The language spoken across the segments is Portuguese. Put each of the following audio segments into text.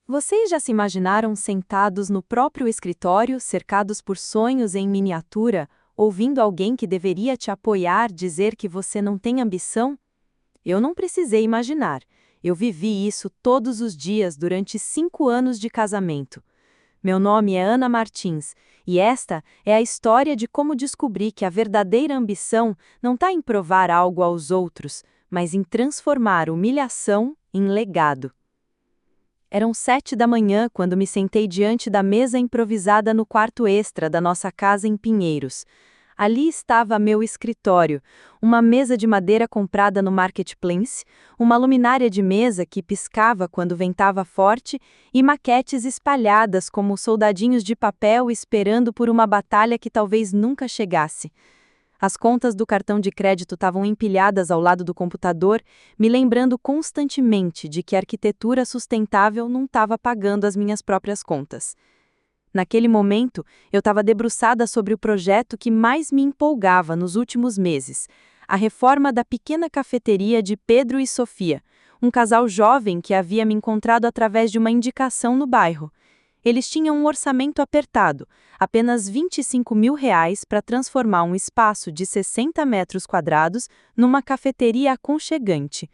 Vocês já se imaginaram sentados no próprio escritório, cercados por sonhos em miniatura, ouvindo alguém que deveria te apoiar dizer que você não tem ambição? Eu não precisei imaginar. Eu vivi isso todos os dias durante 5 anos de casamento. Meu nome é Ana Martins, e esta é a história de como descobri que a verdadeira ambição não está em provar algo aos outros, mas em transformar humilhação em legado. Eram 7 da manhã quando me sentei diante da mesa improvisada no quarto extra da nossa casa em Pinheiros. Ali estava meu escritório, uma mesa de madeira comprada no Marketplace, uma luminária de mesa que piscava quando ventava forte e maquetes espalhadas como soldadinhos de papel esperando por uma batalha que talvez nunca chegasse. As contas do cartão de crédito estavam empilhadas ao lado do computador, me lembrando constantemente de que a arquitetura sustentável não estava pagando as minhas próprias contas. Naquele momento, eu estava debruçada sobre o projeto que mais me empolgava nos últimos meses, a reforma da pequena cafeteria de Pedro e Sofia, um casal jovem que havia me encontrado através de uma indicação no bairro. Eles tinham um orçamento apertado, apenas R$ 25.000 para transformar um espaço de 60 metros quadrados numa cafeteria aconchegante.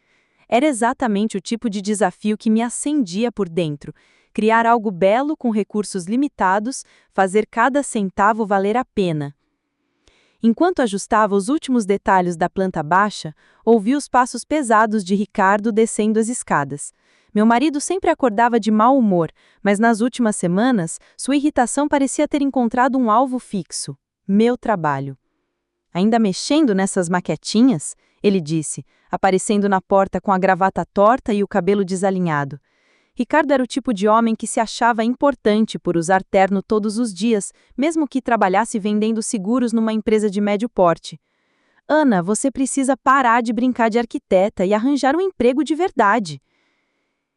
Era exatamente o tipo de desafio que me acendia por dentro: criar algo belo com recursos limitados, fazer cada centavo valer a pena. Enquanto ajustava os últimos detalhes da planta baixa, ouvi os passos pesados de Ricardo descendo as escadas. Meu marido sempre acordava de mau humor, mas nas últimas semanas, sua irritação parecia ter encontrado um alvo fixo: meu trabalho. Ainda mexendo nessas maquetinhas? Ele disse, aparecendo na porta com a gravata torta e o cabelo desalinhado. Ricardo era o tipo de homem que se achava importante por usar terno todos os dias, mesmo que trabalhasse vendendo seguros numa empresa de médio porte. Ana, você precisa parar de brincar de arquiteta e arranjar um emprego de verdade.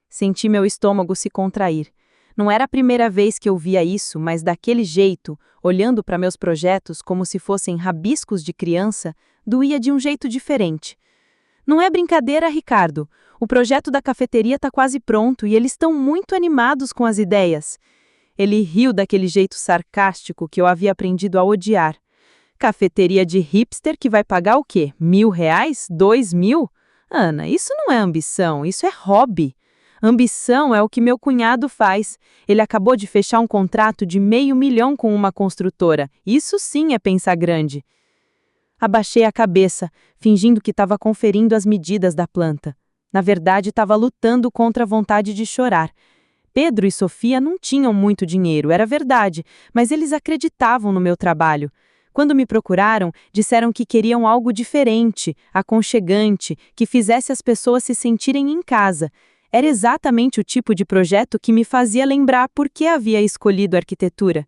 Senti meu estômago se contrair. Não era a primeira vez que eu via isso, mas daquele jeito, olhando para meus projetos como se fossem rabiscos de criança, doía de um jeito diferente. Não é brincadeira, Ricardo. O projeto da cafeteria está quase pronto e eles estão muito animados com as ideias. Ele riu daquele jeito sarcástico que eu havia aprendido a odiar. Cafeteria de hipster que vai pagar o quê? R$ 1.000? 2.000? Ana, isso não é ambição, isso é hobby. Ambição é o que meu cunhado faz. Ele acabou de fechar um contrato de R$ 500.000 com uma construtora. Isso sim é pensar grande. Abaixei a cabeça, fingindo que estava conferindo as medidas da planta. Na verdade, estava lutando contra a vontade de chorar. Pedro e Sofia não tinham muito dinheiro, era verdade, mas eles acreditavam no meu trabalho. Quando me procuraram, disseram que queriam algo diferente, aconchegante, que fizesse as pessoas se sentirem em casa. Era exatamente o tipo de projeto que me fazia lembrar por que havia escolhido arquitetura.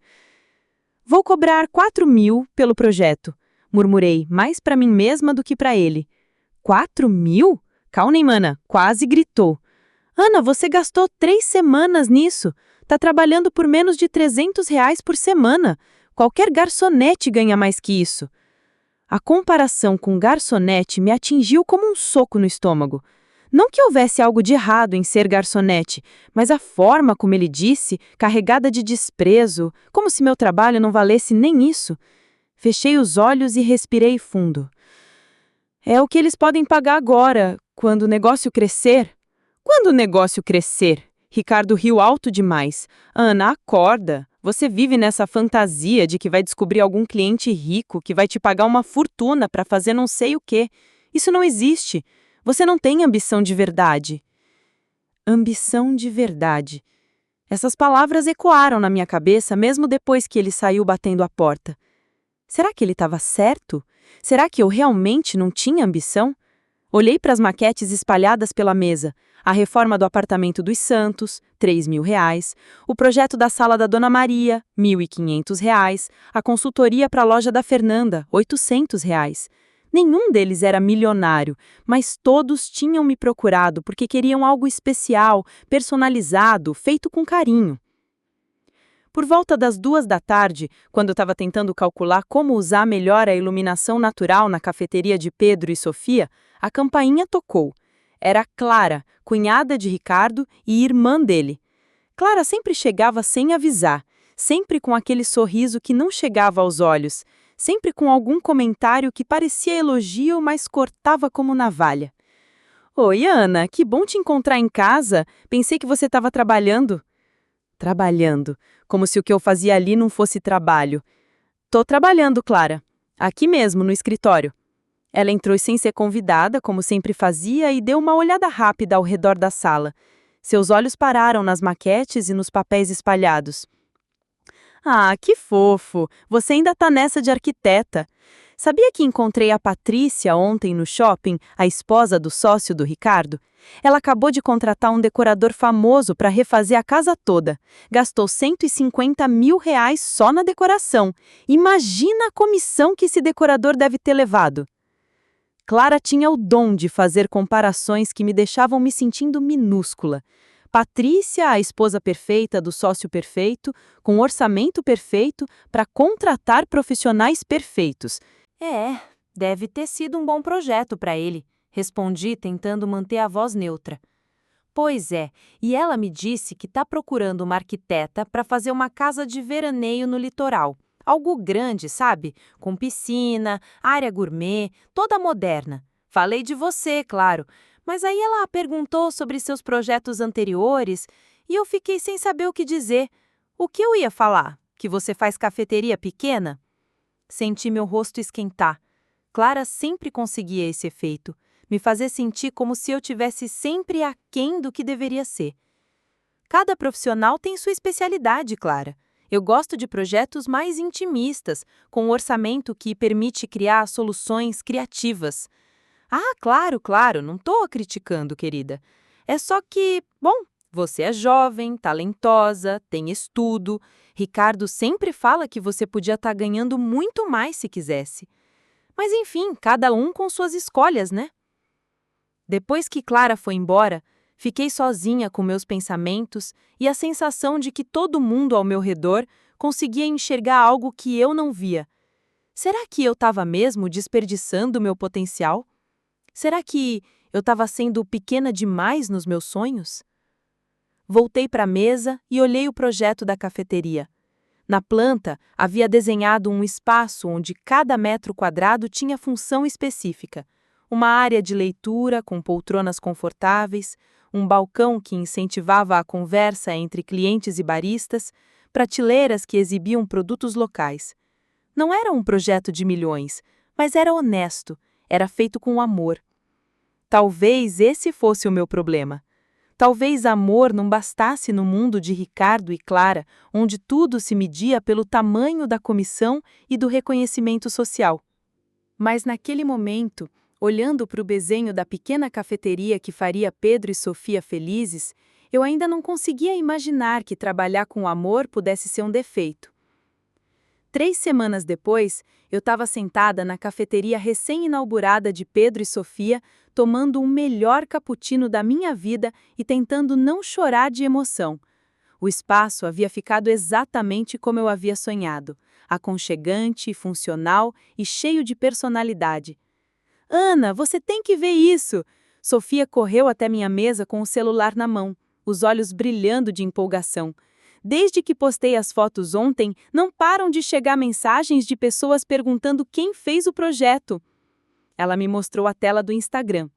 Vou cobrar 4.000 pelo projeto, murmurei, mais para mim mesma do que para ele. 4.000? Kahneman quase gritou. Ana, você gastou 3 semanas nisso. Tá trabalhando por menos de R$ 300 por semana. Qualquer garçonete ganha mais que isso. A comparação com garçonete me atingiu como um soco no estômago. Não que houvesse algo de errado em ser garçonete, mas a forma como ele disse, carregada de desprezo, como se meu trabalho não valesse nem isso. Fechei os olhos e respirei fundo. É o que eles podem pagar agora, quando o negócio crescer. Quando o negócio crescer? Ricardo riu alto demais. Ana, acorda. Você vive nessa fantasia de que vai descobrir algum cliente rico que vai te pagar uma fortuna para fazer não sei o quê. Isso não existe. Você não tem ambição de verdade. Ambição de verdade. Essas palavras ecoaram na minha cabeça mesmo depois que ele saiu batendo a porta. Será que ele estava certo? Será que eu realmente não tinha ambição? Olhei para as maquetes espalhadas pela mesa. A reforma do apartamento dos Santos, R$ 3.000. O projeto da sala da Dona Maria, R$ 1.500. A consultoria para a loja da Fernanda, R$ 800. Nenhum deles era milionário, mas todos tinham me procurado porque queriam algo especial, personalizado, feito com carinho. Por volta das 2 da tarde, quando eu estava tentando calcular como usar melhor a iluminação natural na cafeteria de Pedro e Sofia, a campainha tocou. Era Clara, cunhada de Ricardo e irmã dele. Clara sempre chegava sem avisar, sempre com aquele sorriso que não chegava aos olhos, sempre com algum comentário que parecia elogio, mas cortava como navalha. Oi, Ana, que bom te encontrar em casa. Pensei que você estava trabalhando. Trabalhando, como se o que eu fazia ali não fosse trabalho. Tô trabalhando, Clara. Aqui mesmo, no escritório. Ela entrou sem ser convidada, como sempre fazia, e deu uma olhada rápida ao redor da sala. Seus olhos pararam nas maquetes e nos papéis espalhados. Ah, que fofo! Você ainda tá nessa de arquiteta. Sabia que encontrei a Patrícia ontem no shopping, a esposa do sócio do Ricardo? Ela acabou de contratar um decorador famoso para refazer a casa toda. Gastou R$ 150 mil só na decoração. Imagina a comissão que esse decorador deve ter levado. Clara tinha o dom de fazer comparações que me deixavam me sentindo minúscula. Patrícia, a esposa perfeita do sócio perfeito, com orçamento perfeito para contratar profissionais perfeitos. Deve ter sido um bom projeto para ele, respondi tentando manter a voz neutra. Pois é, e ela me disse que está procurando uma arquiteta para fazer uma casa de veraneio no litoral. Algo grande, sabe? Com piscina, área gourmet, toda moderna. Falei de você, claro, mas aí ela perguntou sobre seus projetos anteriores e eu fiquei sem saber o que dizer. O que eu ia falar? Que você faz cafeteria pequena? Senti meu rosto esquentar. Clara sempre conseguia esse efeito, me fazer sentir como se eu tivesse sempre aquém do que deveria ser. Cada profissional tem sua especialidade, Clara. Eu gosto de projetos mais intimistas, com um orçamento que permite criar soluções criativas. Ah, claro, não estou criticando, querida. É só que, bom, você é jovem, talentosa, tem estudo. Ricardo sempre fala que você podia estar ganhando muito mais se quisesse. Mas enfim, cada um com suas escolhas, né? Depois que Clara foi embora, fiquei sozinha com meus pensamentos e a sensação de que todo mundo ao meu redor conseguia enxergar algo que eu não via. Será que eu estava mesmo desperdiçando meu potencial? Será que eu estava sendo pequena demais nos meus sonhos? Voltei para a mesa e olhei o projeto da cafeteria. Na planta, havia desenhado um espaço onde cada metro quadrado tinha função específica. Uma área de leitura com poltronas confortáveis, um balcão que incentivava a conversa entre clientes e baristas, prateleiras que exibiam produtos locais. Não era um projeto de milhões, mas era honesto, era feito com amor. Talvez esse fosse o meu problema. Talvez amor não bastasse no mundo de Ricardo e Clara, onde tudo se media pelo tamanho da comissão e do reconhecimento social. Mas naquele momento, olhando para o desenho da pequena cafeteria que faria Pedro e Sofia felizes, eu ainda não conseguia imaginar que trabalhar com amor pudesse ser um defeito. 3 semanas depois, eu estava sentada na cafeteria recém-inaugurada de Pedro e Sofia, tomando o melhor cappuccino da minha vida e tentando não chorar de emoção. O espaço havia ficado exatamente como eu havia sonhado, aconchegante, funcional e cheio de personalidade. Ana, você tem que ver isso! Sofia correu até minha mesa com o celular na mão, os olhos brilhando de empolgação. Desde que postei as fotos ontem, não param de chegar mensagens de pessoas perguntando quem fez o projeto. Ela me mostrou a tela do Instagram.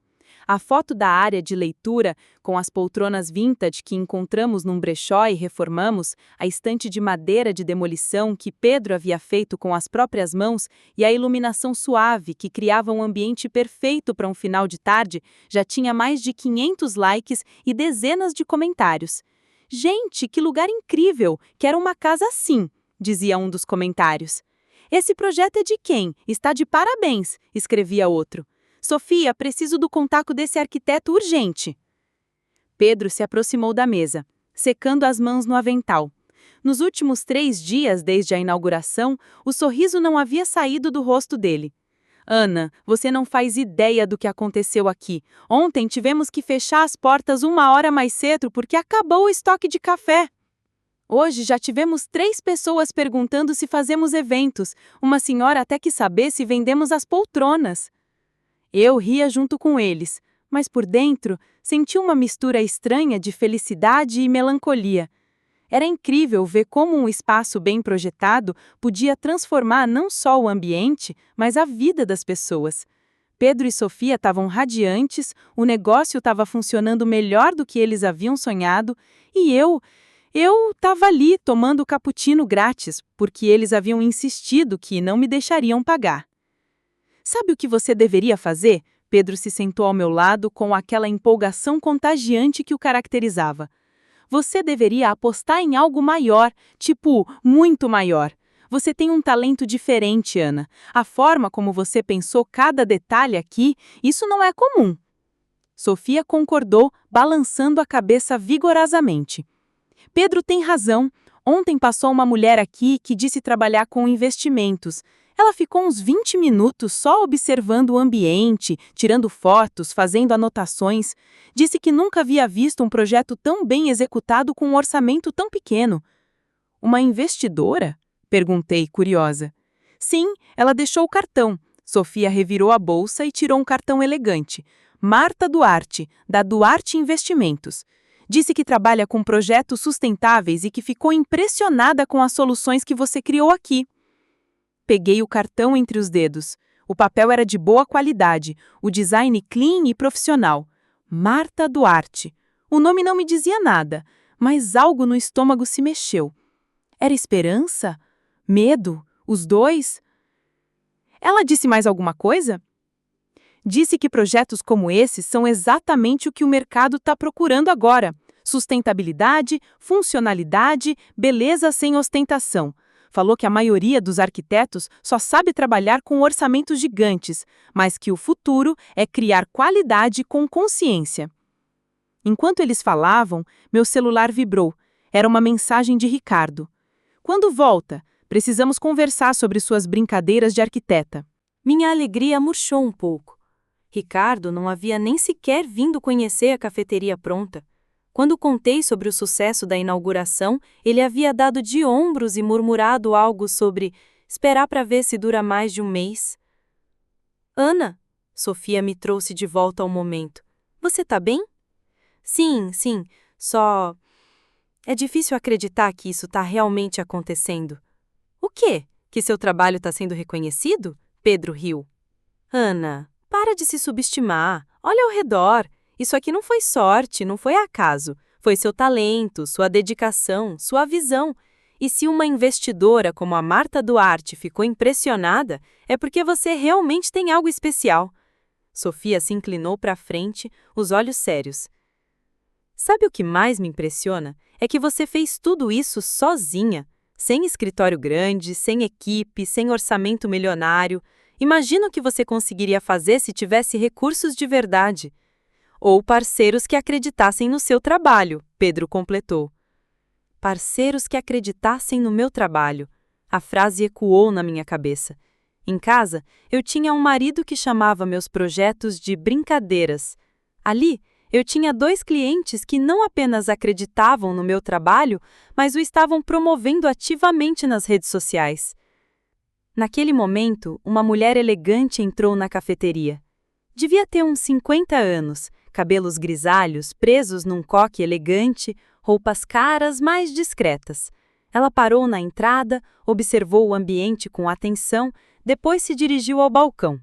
A foto da área de leitura, com as poltronas vintage que encontramos num brechó e reformamos, a estante de madeira de demolição que Pedro havia feito com as próprias mãos e a iluminação suave que criava um ambiente perfeito para um final de tarde, já tinha mais de 500 likes e dezenas de comentários. Gente, que lugar incrível! Quero uma casa assim, dizia um dos comentários. Esse projeto é de quem? Está de parabéns, escrevia outro. Sofia, preciso do contato desse arquiteto urgente. Pedro se aproximou da mesa, secando as mãos no avental. Nos últimos 3 dias desde a inauguração, o sorriso não havia saído do rosto dele. Ana, você não faz ideia do que aconteceu aqui. Ontem tivemos que fechar as portas 1 hora mais cedo porque acabou o estoque de café. Hoje já tivemos 3 pessoas perguntando se fazemos eventos. Uma senhora até quis saber se vendemos as poltronas. Eu ria junto com eles, mas por dentro senti uma mistura estranha de felicidade e melancolia. Era incrível ver como um espaço bem projetado podia transformar não só o ambiente, mas a vida das pessoas. Pedro e Sofia estavam radiantes, o negócio estava funcionando melhor do que eles haviam sonhado, e eu estava ali tomando cappuccino grátis, porque eles haviam insistido que não me deixariam pagar. Sabe o que você deveria fazer? Pedro se sentou ao meu lado com aquela empolgação contagiante que o caracterizava. Você deveria apostar em algo maior, tipo, muito maior. Você tem um talento diferente, Ana. A forma como você pensou cada detalhe aqui, isso não é comum. Sofia concordou, balançando a cabeça vigorosamente. Pedro tem razão. Ontem passou uma mulher aqui que disse trabalhar com investimentos. Ela ficou uns 20 minutos só observando o ambiente, tirando fotos, fazendo anotações. Disse que nunca havia visto um projeto tão bem executado com um orçamento tão pequeno. Uma investidora? Perguntei, curiosa. Sim, ela deixou o cartão. Sofia revirou a bolsa e tirou um cartão elegante. Marta Duarte, da Duarte Investimentos. Disse que trabalha com projetos sustentáveis e que ficou impressionada com as soluções que você criou aqui. Peguei o cartão entre os dedos. O papel era de boa qualidade, o design clean e profissional. Marta Duarte. O nome não me dizia nada, mas algo no estômago se mexeu. Era esperança? Medo? Os dois? Ela disse mais alguma coisa? Disse que projetos como esses são exatamente o que o mercado está procurando agora. Sustentabilidade, funcionalidade, beleza sem ostentação. Falou que a maioria dos arquitetos só sabe trabalhar com orçamentos gigantes, mas que o futuro é criar qualidade com consciência. Enquanto eles falavam, meu celular vibrou. Era uma mensagem de Ricardo. Quando volta, precisamos conversar sobre suas brincadeiras de arquiteta. Minha alegria murchou um pouco. Ricardo não havia nem sequer vindo conhecer a cafeteria pronta. Quando contei sobre o sucesso da inauguração, ele havia dado de ombros e murmurado algo sobre esperar para ver se dura mais de um mês. Ana, Sofia me trouxe de volta ao momento. Você tá bem? Sim, só... É difícil acreditar que isso está realmente acontecendo. O quê? Que seu trabalho está sendo reconhecido? Pedro riu. Ana, para de se subestimar. Olha ao redor. Isso aqui não foi sorte, não foi acaso. Foi seu talento, sua dedicação, sua visão. E se uma investidora como a Marta Duarte ficou impressionada, é porque você realmente tem algo especial. Sofia se inclinou para frente, os olhos sérios. Sabe o que mais me impressiona? É que você fez tudo isso sozinha, sem escritório grande, sem equipe, sem orçamento milionário. Imagina o que você conseguiria fazer se tivesse recursos de verdade. Ou parceiros que acreditassem no seu trabalho, Pedro completou. Parceiros que acreditassem no meu trabalho. A frase ecoou na minha cabeça. Em casa, eu tinha um marido que chamava meus projetos de brincadeiras. Ali, eu tinha 2 clientes que não apenas acreditavam no meu trabalho, mas o estavam promovendo ativamente nas redes sociais. Naquele momento, uma mulher elegante entrou na cafeteria. Devia ter uns 50 anos, cabelos grisalhos, presos num coque elegante, roupas caras, mas discretas. Ela parou na entrada, observou o ambiente com atenção, depois se dirigiu ao balcão.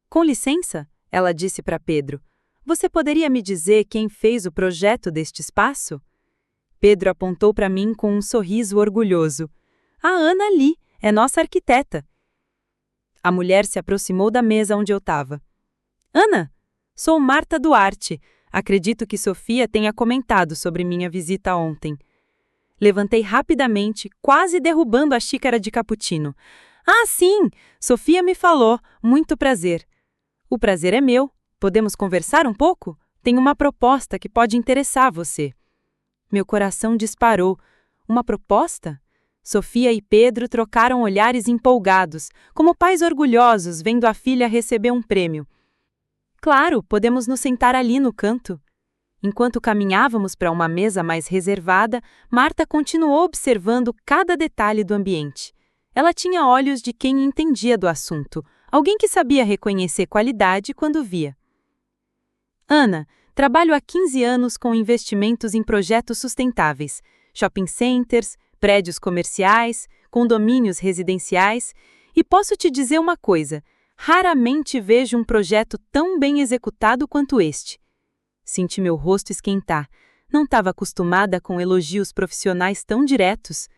Com licença, ela disse para Pedro. Você poderia me dizer quem fez o projeto deste espaço? Pedro apontou para mim com um sorriso orgulhoso. A Ana Lee é nossa arquiteta. A mulher se aproximou da mesa onde eu estava. Ana, sou Marta Duarte. Acredito que Sofia tenha comentado sobre minha visita ontem. Levantei rapidamente, quase derrubando a xícara de cappuccino. Ah, sim! Sofia me falou. Muito prazer. O prazer é meu. Podemos conversar um pouco? Tenho uma proposta que pode interessar você. Meu coração disparou. Uma proposta? Sofia e Pedro trocaram olhares empolgados, como pais orgulhosos vendo a filha receber um prêmio. Claro, podemos nos sentar ali no canto. Enquanto caminhávamos para uma mesa mais reservada, Marta continuou observando cada detalhe do ambiente. Ela tinha olhos de quem entendia do assunto, alguém que sabia reconhecer qualidade quando via. Ana, Trabalho há 15 anos com investimentos em projetos sustentáveis, shopping centers, prédios comerciais, condomínios residenciais, e posso te dizer uma coisa: raramente vejo um projeto tão bem executado quanto este. Senti meu rosto esquentar. Não estava acostumada com elogios profissionais tão diretos.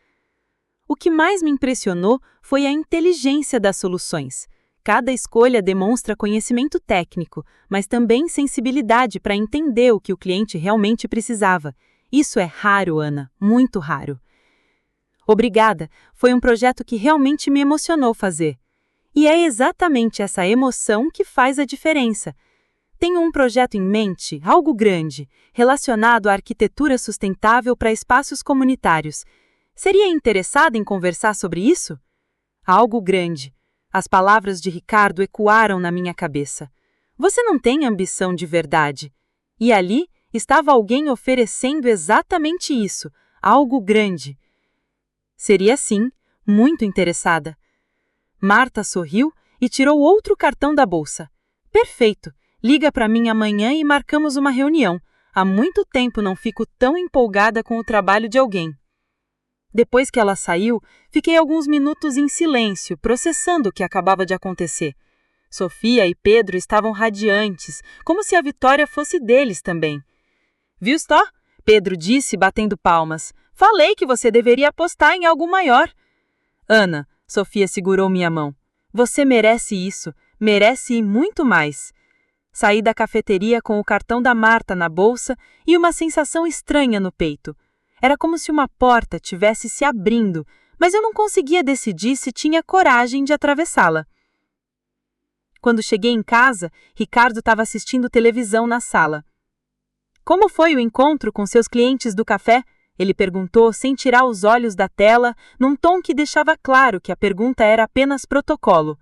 O que mais me impressionou foi a inteligência das soluções. Cada escolha demonstra conhecimento técnico, mas também sensibilidade para entender o que o cliente realmente precisava. Isso é raro, Ana, muito raro. Obrigada, foi um projeto que realmente me emocionou fazer. E é exatamente essa emoção que faz a diferença. Tenho um projeto em mente, algo grande, relacionado à arquitetura sustentável para espaços comunitários. Seria interessada em conversar sobre isso? Algo grande. As palavras de Ricardo ecoaram na minha cabeça. Você não tem ambição de verdade. E ali estava alguém oferecendo exatamente isso, algo grande. Seria sim, muito interessada. Marta sorriu e tirou outro cartão da bolsa. Perfeito. Liga para mim amanhã e marcamos uma reunião. Há muito tempo não fico tão empolgada com o trabalho de alguém. Depois que ela saiu, fiquei alguns minutos em silêncio, processando o que acabava de acontecer. Sofia e Pedro estavam radiantes, como se a vitória fosse deles também. Viu só? Pedro disse, batendo palmas. Falei que você deveria apostar em algo maior. Ana, Sofia segurou minha mão. Você merece isso, merece e muito mais. Saí da cafeteria com o cartão da Marta na bolsa e uma sensação estranha no peito. Era como se uma porta tivesse se abrindo, mas eu não conseguia decidir se tinha coragem de atravessá-la. Quando cheguei em casa, Ricardo estava assistindo televisão na sala. Como foi o encontro com seus clientes do café? Ele perguntou sem tirar os olhos da tela, num tom que deixava claro que a pergunta era apenas protocolo.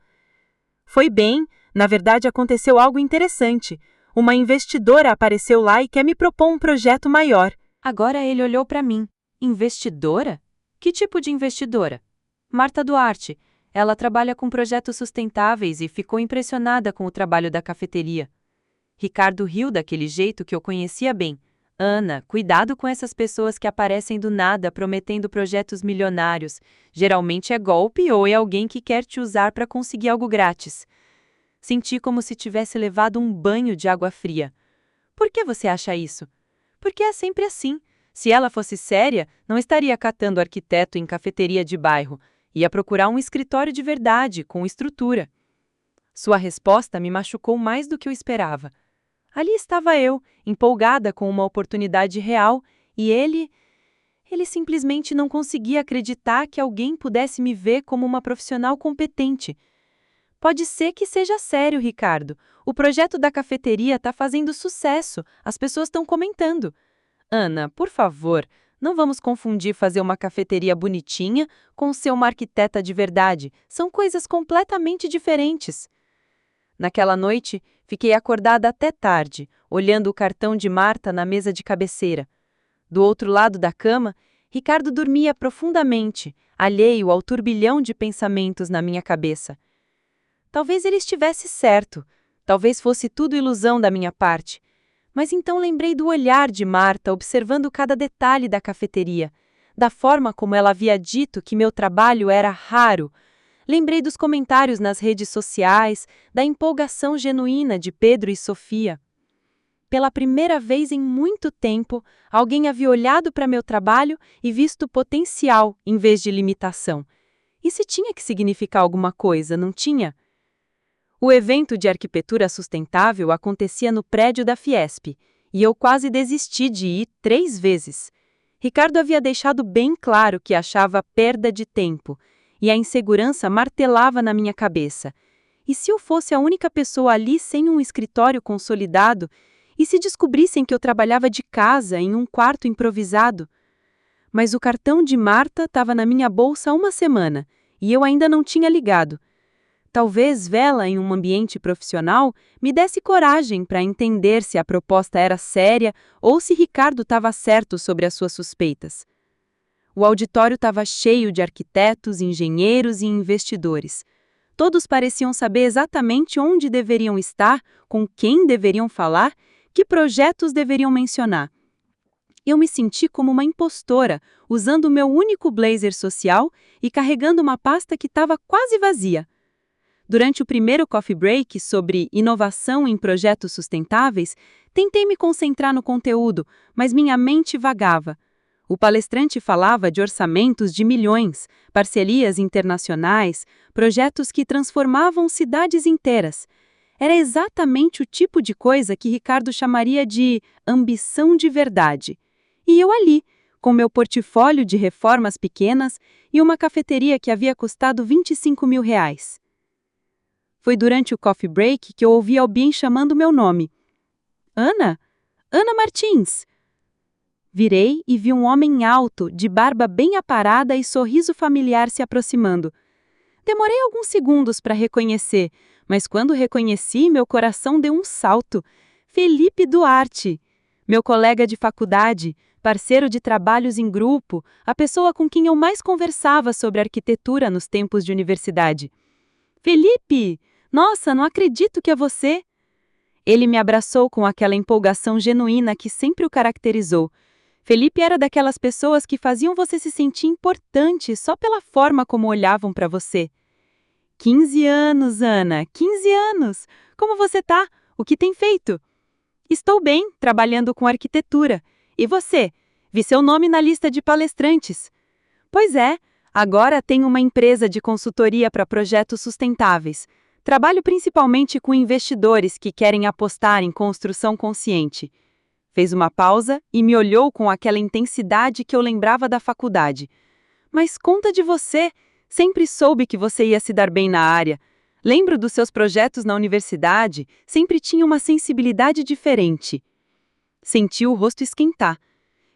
Foi bem. Na verdade, aconteceu algo interessante. Uma investidora apareceu lá e quer me propor um projeto maior. Agora ele olhou para mim. Investidora? Que tipo de investidora? Marta Duarte. Ela trabalha com projetos sustentáveis e ficou impressionada com o trabalho da cafeteria. Ricardo riu daquele jeito que eu conhecia bem. Ana, cuidado com essas pessoas que aparecem do nada prometendo projetos milionários. Geralmente é golpe ou é alguém que quer te usar para conseguir algo grátis. Senti como se tivesse levado um banho de água fria. Por que você acha isso? Porque é sempre assim. Se ela fosse séria, não estaria catando arquiteto em cafeteria de bairro. Ia procurar um escritório de verdade, com estrutura. Sua resposta me machucou mais do que eu esperava. Ali estava eu, empolgada com uma oportunidade real, e ele simplesmente não conseguia acreditar que alguém pudesse me ver como uma profissional competente. Pode ser que seja sério, Ricardo. O projeto da cafeteria está fazendo sucesso. As pessoas estão comentando. Ana, por favor, não vamos confundir fazer uma cafeteria bonitinha com ser uma arquiteta de verdade. São coisas completamente diferentes. Naquela noite, fiquei acordada até tarde, olhando o cartão de Marta na mesa de cabeceira. Do outro lado da cama, Ricardo dormia profundamente, alheio ao turbilhão de pensamentos na minha cabeça. Talvez ele estivesse certo, talvez fosse tudo ilusão da minha parte. Mas então lembrei do olhar de Marta observando cada detalhe da cafeteria, da forma como ela havia dito que meu trabalho era raro. Lembrei dos comentários nas redes sociais, da empolgação genuína de Pedro e Sofia. Pela primeira vez em muito tempo, alguém havia olhado para meu trabalho e visto potencial em vez de limitação. Isso tinha que significar alguma coisa, não tinha? O evento de arquitetura sustentável acontecia no prédio da Fiesp, e eu quase desisti de ir 3 vezes. Ricardo havia deixado bem claro que achava perda de tempo, e a insegurança martelava na minha cabeça. E se eu fosse a única pessoa ali sem um escritório consolidado? E se descobrissem que eu trabalhava de casa em um quarto improvisado? Mas o cartão de Marta estava na minha bolsa há uma semana, e eu ainda não tinha ligado. Talvez vê-la em um ambiente profissional me desse coragem para entender se a proposta era séria ou se Ricardo estava certo sobre as suas suspeitas. O auditório estava cheio de arquitetos, engenheiros e investidores. Todos pareciam saber exatamente onde deveriam estar, com quem deveriam falar, Que projetos deveriam mencionar? Eu me senti como uma impostora, usando o meu único blazer social e carregando uma pasta que estava quase vazia. Durante o primeiro coffee break sobre inovação em projetos sustentáveis, tentei me concentrar no conteúdo, mas minha mente vagava. O palestrante falava de orçamentos de milhões, parcerias internacionais, projetos que transformavam cidades inteiras. Era exatamente o tipo de coisa que Ricardo chamaria de ambição de verdade. E eu ali, com meu portfólio de reformas pequenas e uma cafeteria que havia custado R$ 25.000. Foi durante o coffee break que eu ouvi alguém chamando meu nome. Ana? Ana Martins! Virei e vi um homem alto, de barba bem aparada e sorriso familiar se aproximando. Demorei alguns segundos para reconhecer, mas quando reconheci, meu coração deu um salto. Felipe Duarte! Meu colega de faculdade, parceiro de trabalhos em grupo, a pessoa com quem eu mais conversava sobre arquitetura nos tempos de universidade. Felipe! Nossa, não acredito que é você! Ele me abraçou com aquela empolgação genuína que sempre o caracterizou. Felipe era daquelas pessoas que faziam você se sentir importante só pela forma como olhavam para você. 15 anos, Ana, 15 anos! Como você tá? O que tem feito? Estou bem, trabalhando com arquitetura. E você? Vi seu nome na lista de palestrantes. Pois é, agora tenho uma empresa de consultoria para projetos sustentáveis. Trabalho principalmente com investidores que querem apostar em construção consciente. Fez uma pausa e me olhou com aquela intensidade que eu lembrava da faculdade. Mas conta de você. Sempre soube que você ia se dar bem na área. Lembro dos seus projetos na universidade, sempre tinha uma sensibilidade diferente. Senti o rosto esquentar.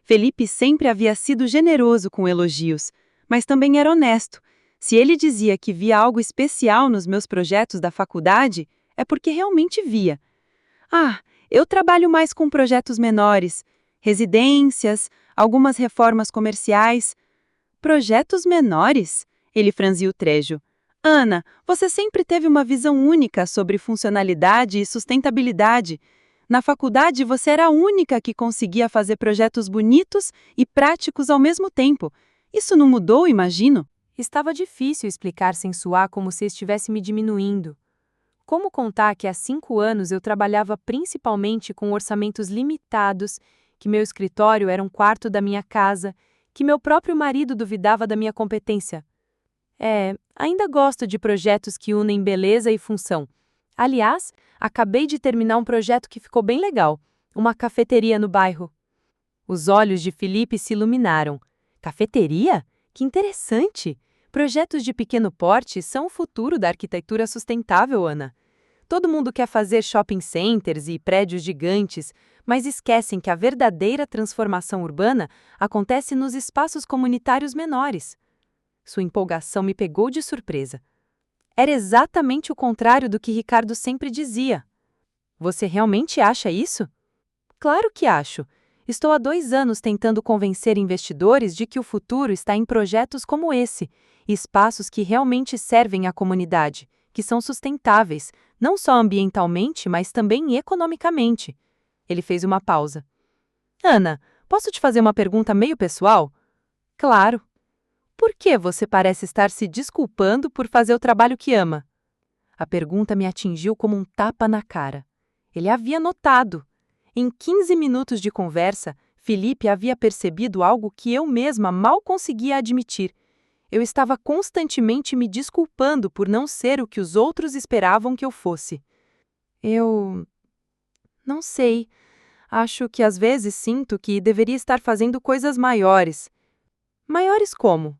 Felipe sempre havia sido generoso com elogios, mas também era honesto. Se ele dizia que via algo especial nos meus projetos da faculdade, é porque realmente via. Eu trabalho mais com projetos menores, residências, algumas reformas comerciais. Projetos menores? Ele franziu o trejo. Ana, você sempre teve uma visão única sobre funcionalidade e sustentabilidade. Na faculdade, você era a única que conseguia fazer projetos bonitos e práticos ao mesmo tempo. Isso não mudou, imagino? Estava difícil explicar sem soar como se estivesse me diminuindo. Como contar que há 5 anos eu trabalhava principalmente com orçamentos limitados, que meu escritório era um quarto da minha casa, que meu próprio marido duvidava da minha competência? Ainda gosto de projetos que unem beleza e função. Aliás, acabei de terminar um projeto que ficou bem legal, uma cafeteria no bairro. Os olhos de Felipe se iluminaram. Cafeteria? Que interessante! Projetos de pequeno porte são o futuro da arquitetura sustentável, Ana. Todo mundo quer fazer shopping centers e prédios gigantes, mas esquecem que a verdadeira transformação urbana acontece nos espaços comunitários menores. Sua empolgação me pegou de surpresa. Era exatamente o contrário do que Ricardo sempre dizia. Você realmente acha isso? Claro que acho. Estou há 2 anos tentando convencer investidores de que o futuro está em projetos como esse, espaços que realmente servem à comunidade, que são sustentáveis, não só ambientalmente, mas também economicamente. Ele fez uma pausa. Ana, posso te fazer uma pergunta meio pessoal? Claro. Por que você parece estar se desculpando por fazer o trabalho que ama? A pergunta me atingiu como um tapa na cara. Ele havia notado. Em 15 minutos de conversa, Felipe havia percebido algo que eu mesma mal conseguia admitir. Eu estava constantemente me desculpando por não ser o que os outros esperavam que eu fosse. Eu não sei. Acho que às vezes sinto que deveria estar fazendo coisas maiores. Maiores como?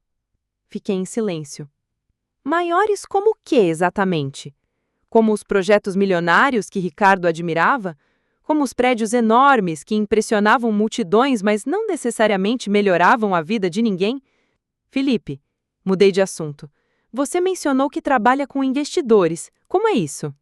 Fiquei em silêncio. Maiores como o que exatamente? Como os projetos milionários que Ricardo admirava? Como os prédios enormes que impressionavam multidões, mas não necessariamente melhoravam a vida de ninguém? Felipe, mudei de assunto. Você mencionou que trabalha com investidores. Como é isso?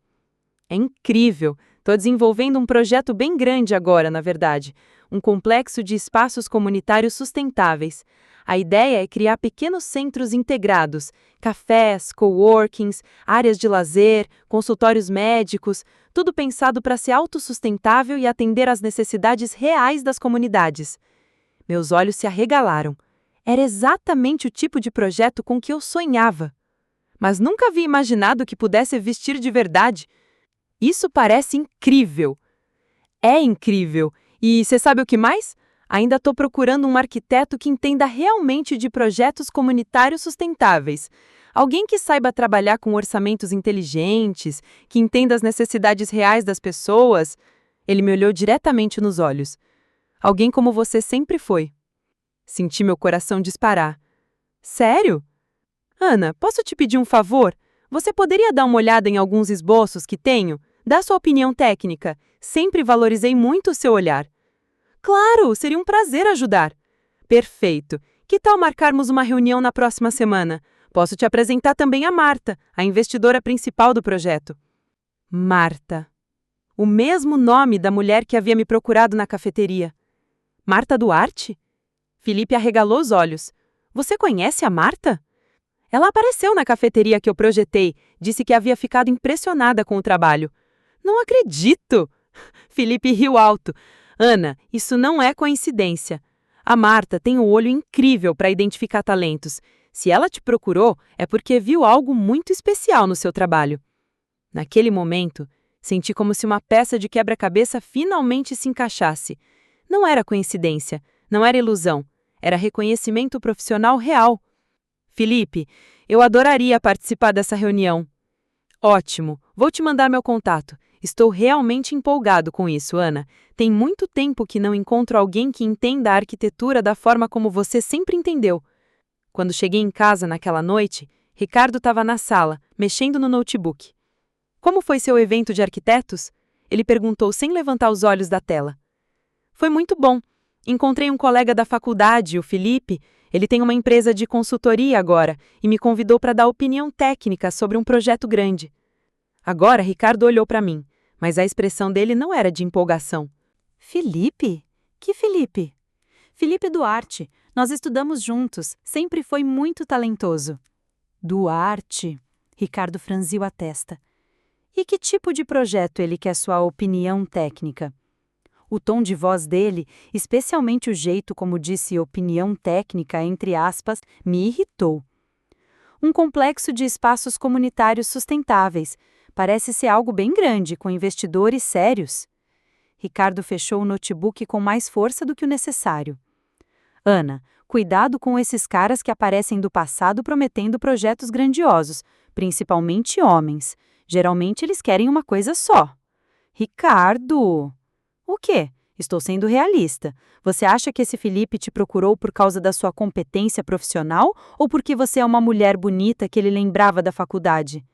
É incrível. Estou desenvolvendo um projeto bem grande agora, na verdade. Um complexo de espaços comunitários sustentáveis. A ideia é criar pequenos centros integrados, cafés, coworkings, áreas de lazer, consultórios médicos, tudo pensado para ser autossustentável e atender às necessidades reais das comunidades. Meus olhos se arregalaram. Era exatamente o tipo de projeto com que eu sonhava. Mas nunca havia imaginado que pudesse existir de verdade. Isso parece incrível. É incrível. E você sabe o que mais? Ainda estou procurando um arquiteto que entenda realmente de projetos comunitários sustentáveis. Alguém que saiba trabalhar com orçamentos inteligentes, que entenda as necessidades reais das pessoas. Ele me olhou diretamente nos olhos. Alguém como você sempre foi. Senti meu coração disparar. Sério? Ana, posso te pedir um favor? Você poderia dar uma olhada em alguns esboços que tenho? Dá sua opinião técnica. Sempre valorizei muito o seu olhar. Claro, seria um prazer ajudar. Perfeito. Que tal marcarmos uma reunião na próxima semana? Posso te apresentar também a Marta, a investidora principal do projeto. Marta. O mesmo nome da mulher que havia me procurado na cafeteria. Marta Duarte? Felipe arregalou os olhos. Você conhece a Marta? Ela apareceu na cafeteria que eu projetei, disse que havia ficado impressionada com o trabalho. Não acredito! Felipe riu alto. Ana, isso não é coincidência. A Marta tem um olho incrível para identificar talentos. Se ela te procurou, é porque viu algo muito especial no seu trabalho. Naquele momento, senti como se uma peça de quebra-cabeça finalmente se encaixasse. Não era coincidência, não era ilusão, era reconhecimento profissional real. Felipe, eu adoraria participar dessa reunião. Ótimo, vou te mandar meu contato. Estou realmente empolgado com isso, Ana. Tem muito tempo que não encontro alguém que entenda a arquitetura da forma como você sempre entendeu. Quando cheguei em casa naquela noite, Ricardo estava na sala, mexendo no notebook. Como foi seu evento de arquitetos? Ele perguntou sem levantar os olhos da tela. Foi muito bom. Encontrei um colega da faculdade, o Felipe. Ele tem uma empresa de consultoria agora e me convidou para dar opinião técnica sobre um projeto grande. Agora, Ricardo olhou para mim, mas a expressão dele não era de empolgação. Felipe? Que Felipe? Felipe Duarte. Nós estudamos juntos. Sempre foi muito talentoso. Duarte? Ricardo franziu a testa. E que tipo de projeto ele quer sua opinião técnica? O tom de voz dele, especialmente o jeito como disse opinião técnica, entre aspas, me irritou. Um complexo de espaços comunitários sustentáveis. Parece ser algo bem grande, com investidores sérios. Ricardo fechou o notebook com mais força do que o necessário. Ana, cuidado com esses caras que aparecem do passado prometendo projetos grandiosos, principalmente homens. Geralmente eles querem uma coisa só. Ricardo! O quê? Estou sendo realista. Você acha que esse Felipe te procurou por causa da sua competência profissional ou porque você é uma mulher bonita que ele lembrava da faculdade?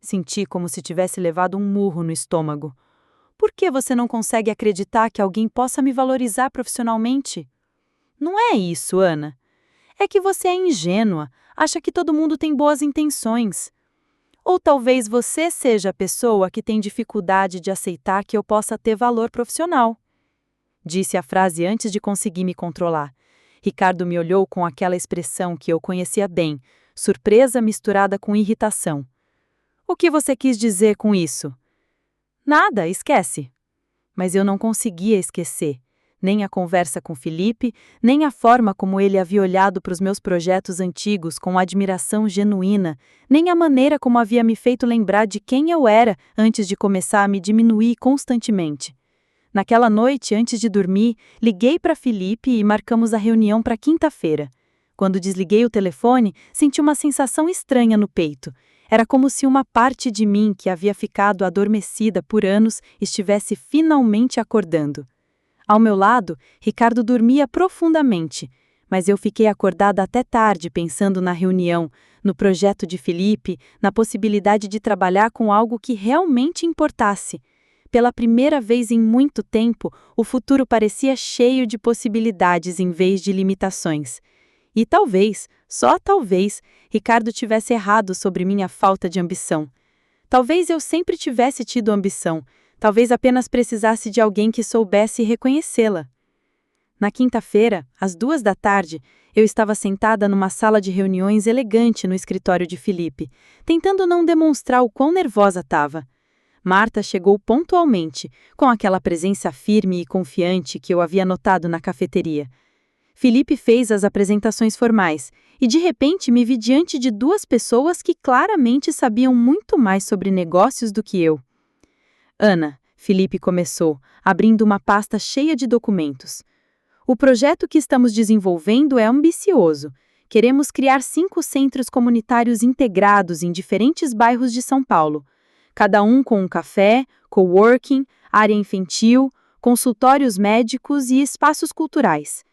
Senti como se tivesse levado um murro no estômago. Por que você não consegue acreditar que alguém possa me valorizar profissionalmente? Não é isso, Ana. É que você é ingênua, acha que todo mundo tem boas intenções. Ou talvez você seja a pessoa que tem dificuldade de aceitar que eu possa ter valor profissional. Disse a frase antes de conseguir me controlar. Ricardo me olhou com aquela expressão que eu conhecia bem, surpresa misturada com irritação. O que você quis dizer com isso? Nada, esquece. Mas eu não conseguia esquecer. Nem a conversa com Felipe, nem a forma como ele havia olhado para os meus projetos antigos com admiração genuína, nem a maneira como havia me feito lembrar de quem eu era antes de começar a me diminuir constantemente. Naquela noite, antes de dormir, liguei para Felipe e marcamos a reunião para quinta-feira. Quando desliguei o telefone, senti uma sensação estranha no peito. Era como se uma parte de mim que havia ficado adormecida por anos estivesse finalmente acordando. Ao meu lado, Ricardo dormia profundamente, mas eu fiquei acordada até tarde pensando na reunião, no projeto de Felipe, na possibilidade de trabalhar com algo que realmente importasse. Pela primeira vez em muito tempo, o futuro parecia cheio de possibilidades em vez de limitações. E talvez, só talvez, Ricardo tivesse errado sobre minha falta de ambição. Talvez eu sempre tivesse tido ambição. Talvez apenas precisasse de alguém que soubesse reconhecê-la. Na quinta-feira, às 14h, eu estava sentada numa sala de reuniões elegante no escritório de Felipe, tentando não demonstrar o quão nervosa estava. Marta chegou pontualmente, com aquela presença firme e confiante que eu havia notado na cafeteria. Felipe fez as apresentações formais e, de repente, me vi diante de duas pessoas que claramente sabiam muito mais sobre negócios do que eu. Ana, Felipe começou, abrindo uma pasta cheia de documentos. O projeto que estamos desenvolvendo é ambicioso. Queremos criar 5 centros comunitários integrados em diferentes bairros de São Paulo. Cada um com um café, coworking, área infantil, consultórios médicos e espaços culturais.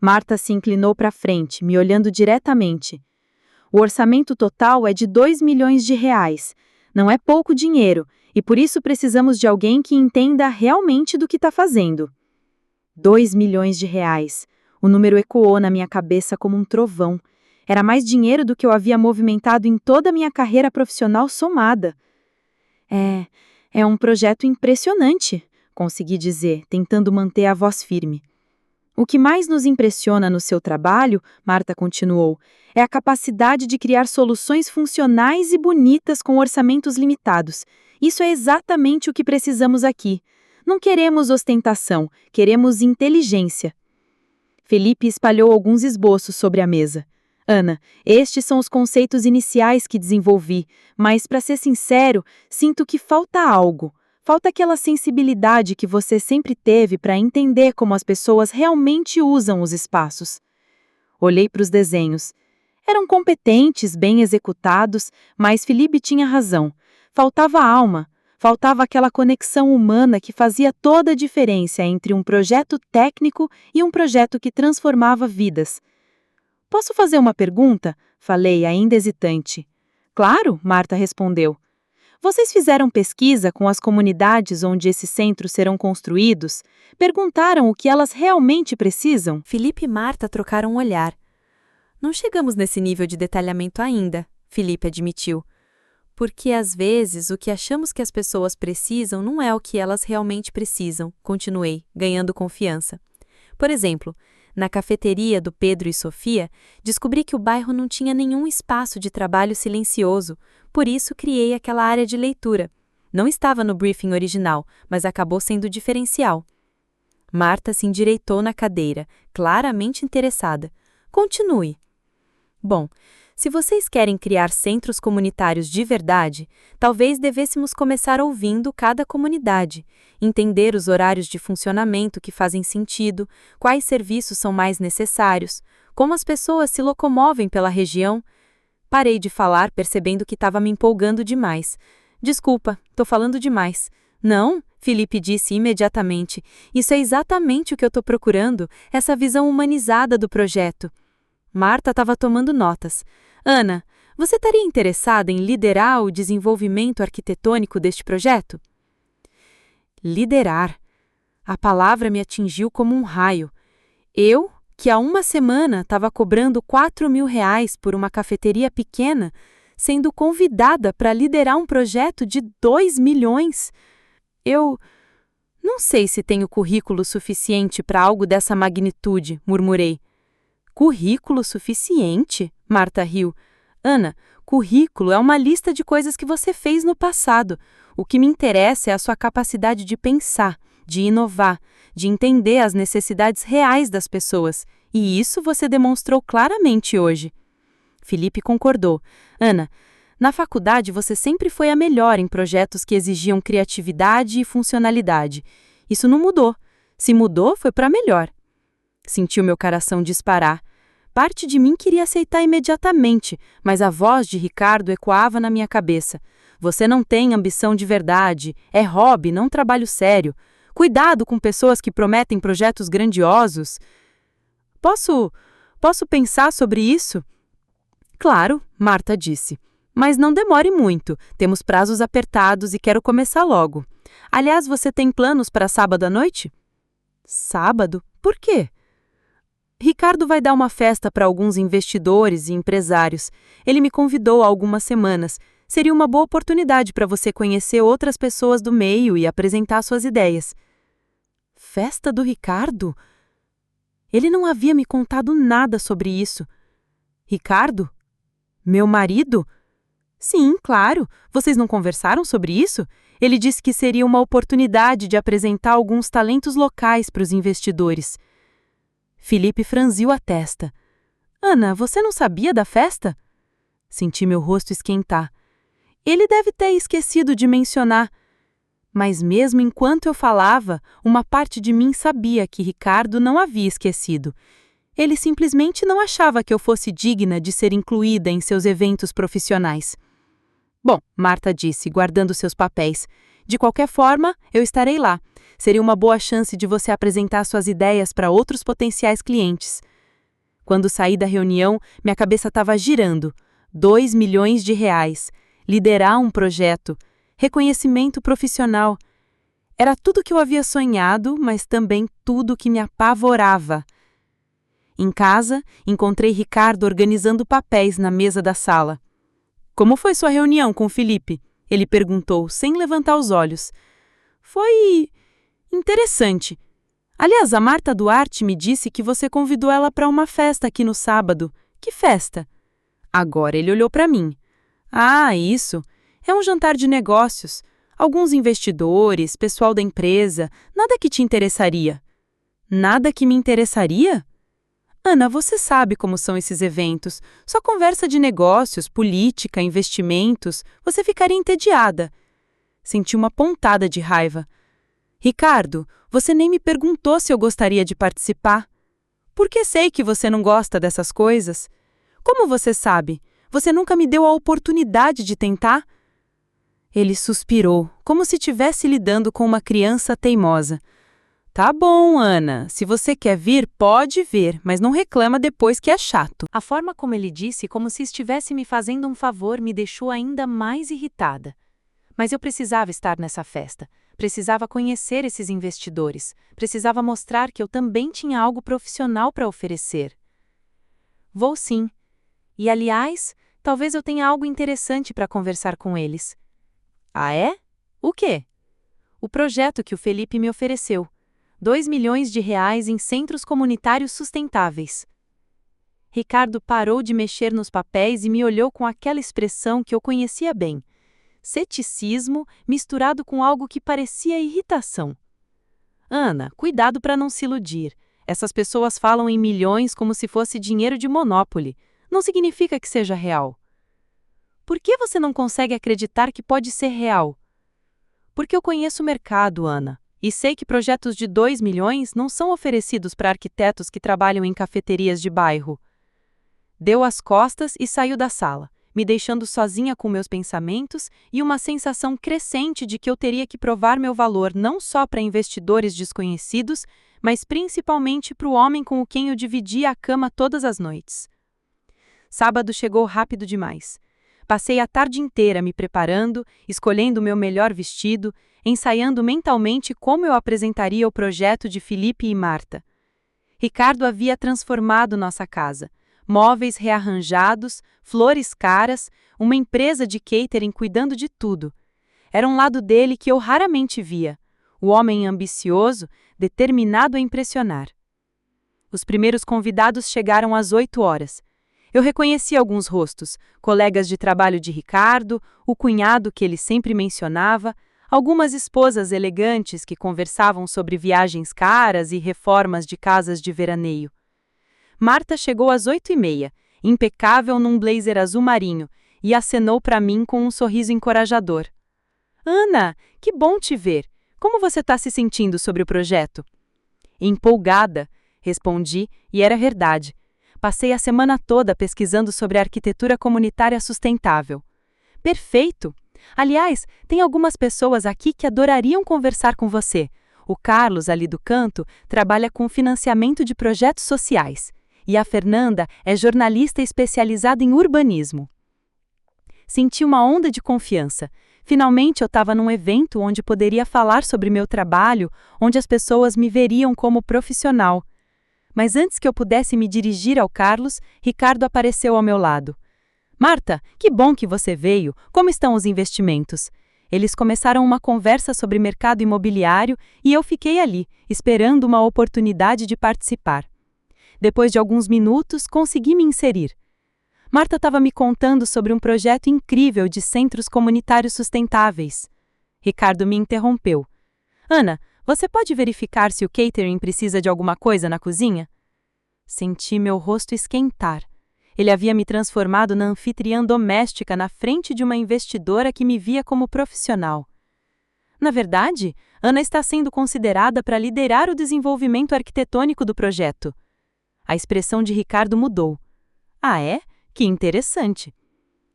Marta se inclinou para frente, me olhando diretamente. O orçamento total é de R$ 2 milhões. Não é pouco dinheiro, e por isso precisamos de alguém que entenda realmente do que está fazendo. R$ 2 milhões. O número ecoou na minha cabeça como um trovão. Era mais dinheiro do que eu havia movimentado em toda a minha carreira profissional somada. É um projeto impressionante, consegui dizer, tentando manter a voz firme. O que mais nos impressiona no seu trabalho, Marta continuou, é a capacidade de criar soluções funcionais e bonitas com orçamentos limitados. Isso é exatamente o que precisamos aqui. Não queremos ostentação, queremos inteligência. Felipe espalhou alguns esboços sobre a mesa. Ana, estes são os conceitos iniciais que desenvolvi, mas, para ser sincero, sinto que falta algo. Falta aquela sensibilidade que você sempre teve para entender como as pessoas realmente usam os espaços. Olhei para os desenhos. Eram competentes, bem executados, mas Felipe tinha razão. Faltava alma, faltava aquela conexão humana que fazia toda a diferença entre um projeto técnico e um projeto que transformava vidas. Posso fazer uma pergunta? Falei, ainda hesitante. Claro, Marta respondeu. Vocês fizeram pesquisa com as comunidades onde esses centros serão construídos? Perguntaram o que elas realmente precisam? Felipe e Marta trocaram um olhar. Não chegamos nesse nível de detalhamento ainda, Felipe admitiu. Porque, às vezes, o que achamos que as pessoas precisam não é o que elas realmente precisam, continuei, ganhando confiança. Por exemplo, na cafeteria do Pedro e Sofia, descobri que o bairro não tinha nenhum espaço de trabalho silencioso, por isso criei aquela área de leitura. Não estava no briefing original, mas acabou sendo diferencial. Marta se endireitou na cadeira, claramente interessada. Continue. Bom, se vocês querem criar centros comunitários de verdade, talvez devêssemos começar ouvindo cada comunidade, entender os horários de funcionamento que fazem sentido, quais serviços são mais necessários, como as pessoas se locomovem pela região. Parei de falar, percebendo que estava me empolgando demais. Desculpa, estou falando demais. Não, Felipe disse imediatamente. Isso é exatamente o que eu estou procurando, essa visão humanizada do projeto. Marta estava tomando notas. Ana, você estaria interessada em liderar o desenvolvimento arquitetônico deste projeto? Liderar. A palavra me atingiu como um raio. Eu, que há uma semana estava cobrando R$ 4.000 por uma cafeteria pequena, sendo convidada para liderar um projeto de 2 milhões. Eu não sei se tenho currículo suficiente para algo dessa magnitude, murmurei. Currículo suficiente? Marta riu. Ana, currículo é uma lista de coisas que você fez no passado. O que me interessa é a sua capacidade de pensar, de inovar, de entender as necessidades reais das pessoas. E isso você demonstrou claramente hoje. Felipe concordou. Ana, na faculdade você sempre foi a melhor em projetos que exigiam criatividade e funcionalidade. Isso não mudou. Se mudou, foi para melhor. Senti o meu coração disparar. Parte de mim queria aceitar imediatamente, mas a voz de Ricardo ecoava na minha cabeça. Você não tem ambição de verdade, é hobby, não trabalho sério. Cuidado com pessoas que prometem projetos grandiosos. Posso pensar sobre isso? Claro, Marta disse. Mas não demore muito, temos prazos apertados e quero começar logo. Aliás, você tem planos para sábado à noite? Sábado? Por quê? Ricardo vai dar uma festa para alguns investidores e empresários. Ele me convidou há algumas semanas. Seria uma boa oportunidade para você conhecer outras pessoas do meio e apresentar suas ideias. Festa do Ricardo? Ele não havia me contado nada sobre isso. Ricardo? Meu marido? Sim, claro. Vocês não conversaram sobre isso? Ele disse que seria uma oportunidade de apresentar alguns talentos locais para os investidores. Felipe franziu a testa. Ana, você não sabia da festa? Senti meu rosto esquentar. Ele deve ter esquecido de mencionar. Mas mesmo enquanto eu falava, uma parte de mim sabia que Ricardo não havia esquecido. Ele simplesmente não achava que eu fosse digna de ser incluída em seus eventos profissionais. Bom, Marta disse, guardando seus papéis. De qualquer forma, eu estarei lá. Seria uma boa chance de você apresentar suas ideias para outros potenciais clientes. Quando saí da reunião, minha cabeça estava girando. 2 milhões de reais. Liderar um projeto. Reconhecimento profissional. Era tudo que eu havia sonhado, mas também tudo que me apavorava. Em casa, encontrei Ricardo organizando papéis na mesa da sala. Como foi sua reunião com o Felipe? Ele perguntou, sem levantar os olhos. Foi interessante. Aliás, a Marta Duarte me disse que você convidou ela para uma festa aqui no sábado. Que festa? Agora ele olhou para mim. Ah, isso. É um jantar de negócios. Alguns investidores, pessoal da empresa. Nada que te interessaria. Nada que me interessaria? Ana, você sabe como são esses eventos. Só conversa de negócios, política, investimentos. Você ficaria entediada. Senti uma pontada de raiva. Ricardo, você nem me perguntou se eu gostaria de participar. Por que sei que você não gosta dessas coisas? Como você sabe? Você nunca me deu a oportunidade de tentar? Ele suspirou, como se estivesse lidando com uma criança teimosa. Tá bom, Ana. Se você quer vir, pode vir, mas não reclama depois que é chato. A forma como ele disse, como se estivesse me fazendo um favor, me deixou ainda mais irritada. Mas eu precisava estar nessa festa. Precisava conhecer esses investidores. Precisava mostrar que eu também tinha algo profissional para oferecer. Vou sim. E, aliás, talvez eu tenha algo interessante para conversar com eles. Ah, é? O quê? O projeto que o Felipe me ofereceu. 2 milhões de reais em centros comunitários sustentáveis. Ricardo parou de mexer nos papéis e me olhou com aquela expressão que eu conhecia bem. Ceticismo misturado com algo que parecia irritação. Ana, cuidado para não se iludir. Essas pessoas falam em milhões como se fosse dinheiro de Monopoly. Não significa que seja real. Por que você não consegue acreditar que pode ser real? Porque eu conheço o mercado, Ana, e sei que projetos de 2 milhões não são oferecidos para arquitetos que trabalham em cafeterias de bairro. Deu as costas e saiu da sala, me deixando sozinha com meus pensamentos e uma sensação crescente de que eu teria que provar meu valor não só para investidores desconhecidos, mas principalmente para o homem com quem eu dividia a cama todas as noites. Sábado chegou rápido demais. Passei a tarde inteira me preparando, escolhendo o meu melhor vestido, ensaiando mentalmente como eu apresentaria o projeto de Felipe e Marta. Ricardo havia transformado nossa casa. Móveis rearranjados, flores caras, uma empresa de catering cuidando de tudo. Era um lado dele que eu raramente via. O homem ambicioso, determinado a impressionar. Os primeiros convidados chegaram às 8 horas. Eu reconheci alguns rostos, colegas de trabalho de Ricardo, o cunhado que ele sempre mencionava, algumas esposas elegantes que conversavam sobre viagens caras e reformas de casas de veraneio. Marta chegou às 8h30, impecável num blazer azul marinho, e acenou para mim com um sorriso encorajador. Ana, que bom te ver! Como você está se sentindo sobre o projeto? Empolgada, respondi, e era verdade. Passei a semana toda pesquisando sobre arquitetura comunitária sustentável. Perfeito! Aliás, tem algumas pessoas aqui que adorariam conversar com você. O Carlos, ali do canto, trabalha com financiamento de projetos sociais. E a Fernanda é jornalista especializada em urbanismo. Senti uma onda de confiança. Finalmente eu estava num evento onde poderia falar sobre meu trabalho, onde as pessoas me veriam como profissional. Mas antes que eu pudesse me dirigir ao Carlos, Ricardo apareceu ao meu lado. Marta, que bom que você veio. Como estão os investimentos? Eles começaram uma conversa sobre mercado imobiliário e eu fiquei ali, esperando uma oportunidade de participar. Depois de alguns minutos, consegui me inserir. Marta estava me contando sobre um projeto incrível de centros comunitários sustentáveis. Ricardo me interrompeu. Ana, você pode verificar se o catering precisa de alguma coisa na cozinha? Senti meu rosto esquentar. Ele havia me transformado na anfitriã doméstica na frente de uma investidora que me via como profissional. Na verdade, Ana está sendo considerada para liderar o desenvolvimento arquitetônico do projeto. A expressão de Ricardo mudou. Ah, é? Que interessante.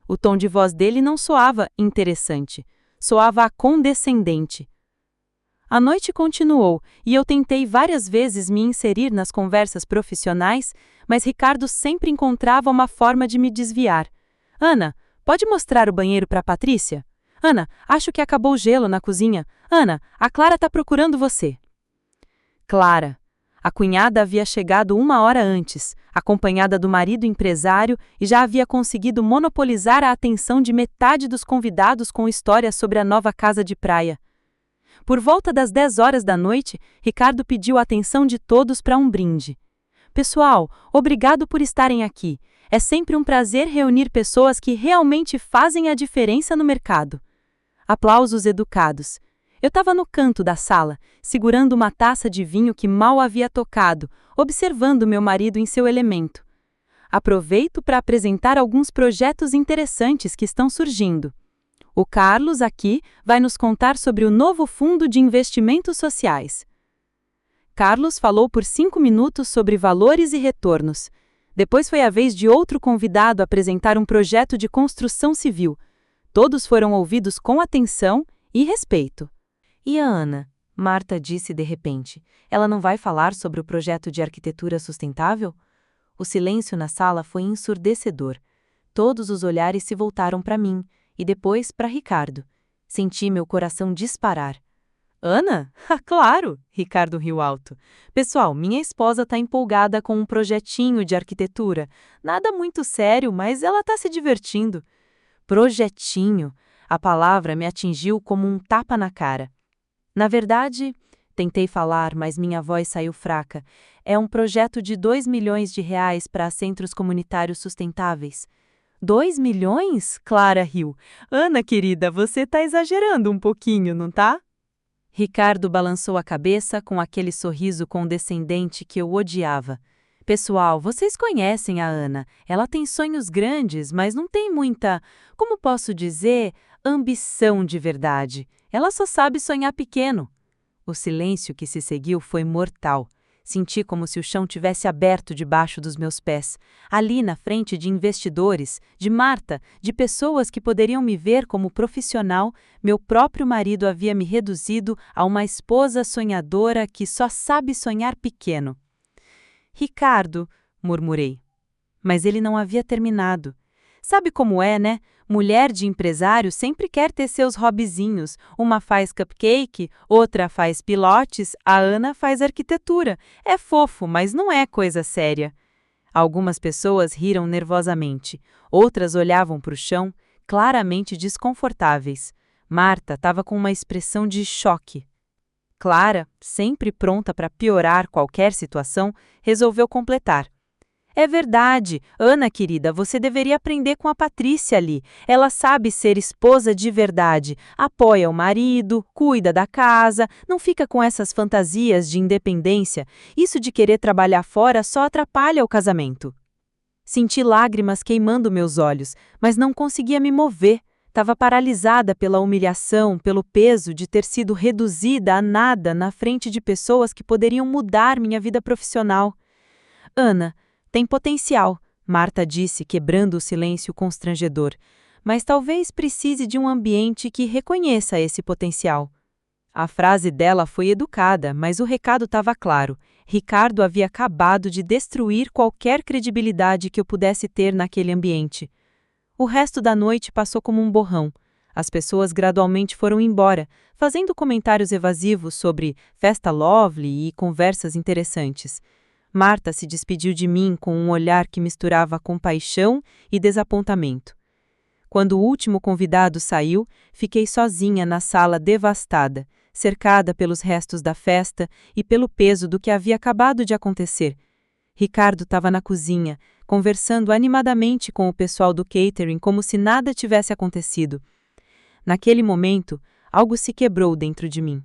O tom de voz dele não soava interessante, soava condescendente. A noite continuou e eu tentei várias vezes me inserir nas conversas profissionais, mas Ricardo sempre encontrava uma forma de me desviar. Ana, pode mostrar o banheiro para a Patrícia? Ana, acho que acabou o gelo na cozinha. Ana, a Clara está procurando você. Clara. A cunhada havia chegado 1 hora antes, acompanhada do marido empresário, e já havia conseguido monopolizar a atenção de metade dos convidados com histórias sobre a nova casa de praia. Por volta das 10 horas da noite, Ricardo pediu a atenção de todos para um brinde. Pessoal, obrigado por estarem aqui. É sempre um prazer reunir pessoas que realmente fazem a diferença no mercado. Aplausos educados. Eu estava no canto da sala, segurando uma taça de vinho que mal havia tocado, observando meu marido em seu elemento. Aproveito para apresentar alguns projetos interessantes que estão surgindo. O Carlos, aqui, vai nos contar sobre o novo Fundo de Investimentos Sociais. Carlos falou por 5 minutos sobre valores e retornos. Depois foi a vez de outro convidado apresentar um projeto de construção civil. Todos foram ouvidos com atenção e respeito. E a Ana? Marta disse de repente. Ela não vai falar sobre o projeto de arquitetura sustentável? O silêncio na sala foi ensurdecedor. Todos os olhares se voltaram para mim. E depois para Ricardo. Senti meu coração disparar. Ana? Claro! Ricardo riu alto. Pessoal, minha esposa está empolgada com um projetinho de arquitetura. Nada muito sério, mas ela está se divertindo. Projetinho. A palavra me atingiu como um tapa na cara. Na verdade, tentei falar, mas minha voz saiu fraca. É um projeto de R$ 2 milhões para centros comunitários sustentáveis. 2 milhões? Clara riu. Ana, querida, você está exagerando um pouquinho, não tá? Ricardo balançou a cabeça com aquele sorriso condescendente que eu odiava. Pessoal, vocês conhecem a Ana. Ela tem sonhos grandes, mas não tem muita, como posso dizer, ambição de verdade. Ela só sabe sonhar pequeno. O silêncio que se seguiu foi mortal. Senti como se o chão tivesse aberto debaixo dos meus pés, ali na frente de investidores, de Marta, de pessoas que poderiam me ver como profissional. Meu próprio marido havia me reduzido a uma esposa sonhadora que só sabe sonhar pequeno. Ricardo, murmurei. Mas ele não havia terminado. Sabe como é, né? Mulher de empresário sempre quer ter seus hobbyzinhos. Uma faz cupcake, outra faz pilates, a Ana faz arquitetura. É fofo, mas não é coisa séria. Algumas pessoas riram nervosamente. Outras olhavam para o chão, claramente desconfortáveis. Marta estava com uma expressão de choque. Clara, sempre pronta para piorar qualquer situação, resolveu completar. É verdade. Ana, querida, você deveria aprender com a Patrícia ali. Ela sabe ser esposa de verdade. Apoia o marido, cuida da casa, não fica com essas fantasias de independência. Isso de querer trabalhar fora só atrapalha o casamento. Senti lágrimas queimando meus olhos, mas não conseguia me mover. Estava paralisada pela humilhação, pelo peso de ter sido reduzida a nada na frente de pessoas que poderiam mudar minha vida profissional. Ana, tem potencial, Marta disse, quebrando o silêncio constrangedor, mas talvez precise de um ambiente que reconheça esse potencial. A frase dela foi educada, mas o recado estava claro. Ricardo havia acabado de destruir qualquer credibilidade que eu pudesse ter naquele ambiente. O resto da noite passou como um borrão. As pessoas gradualmente foram embora, fazendo comentários evasivos sobre festa lovely e conversas interessantes. Marta se despediu de mim com um olhar que misturava compaixão e desapontamento. Quando o último convidado saiu, fiquei sozinha na sala devastada, cercada pelos restos da festa e pelo peso do que havia acabado de acontecer. Ricardo estava na cozinha, conversando animadamente com o pessoal do catering como se nada tivesse acontecido. Naquele momento, algo se quebrou dentro de mim.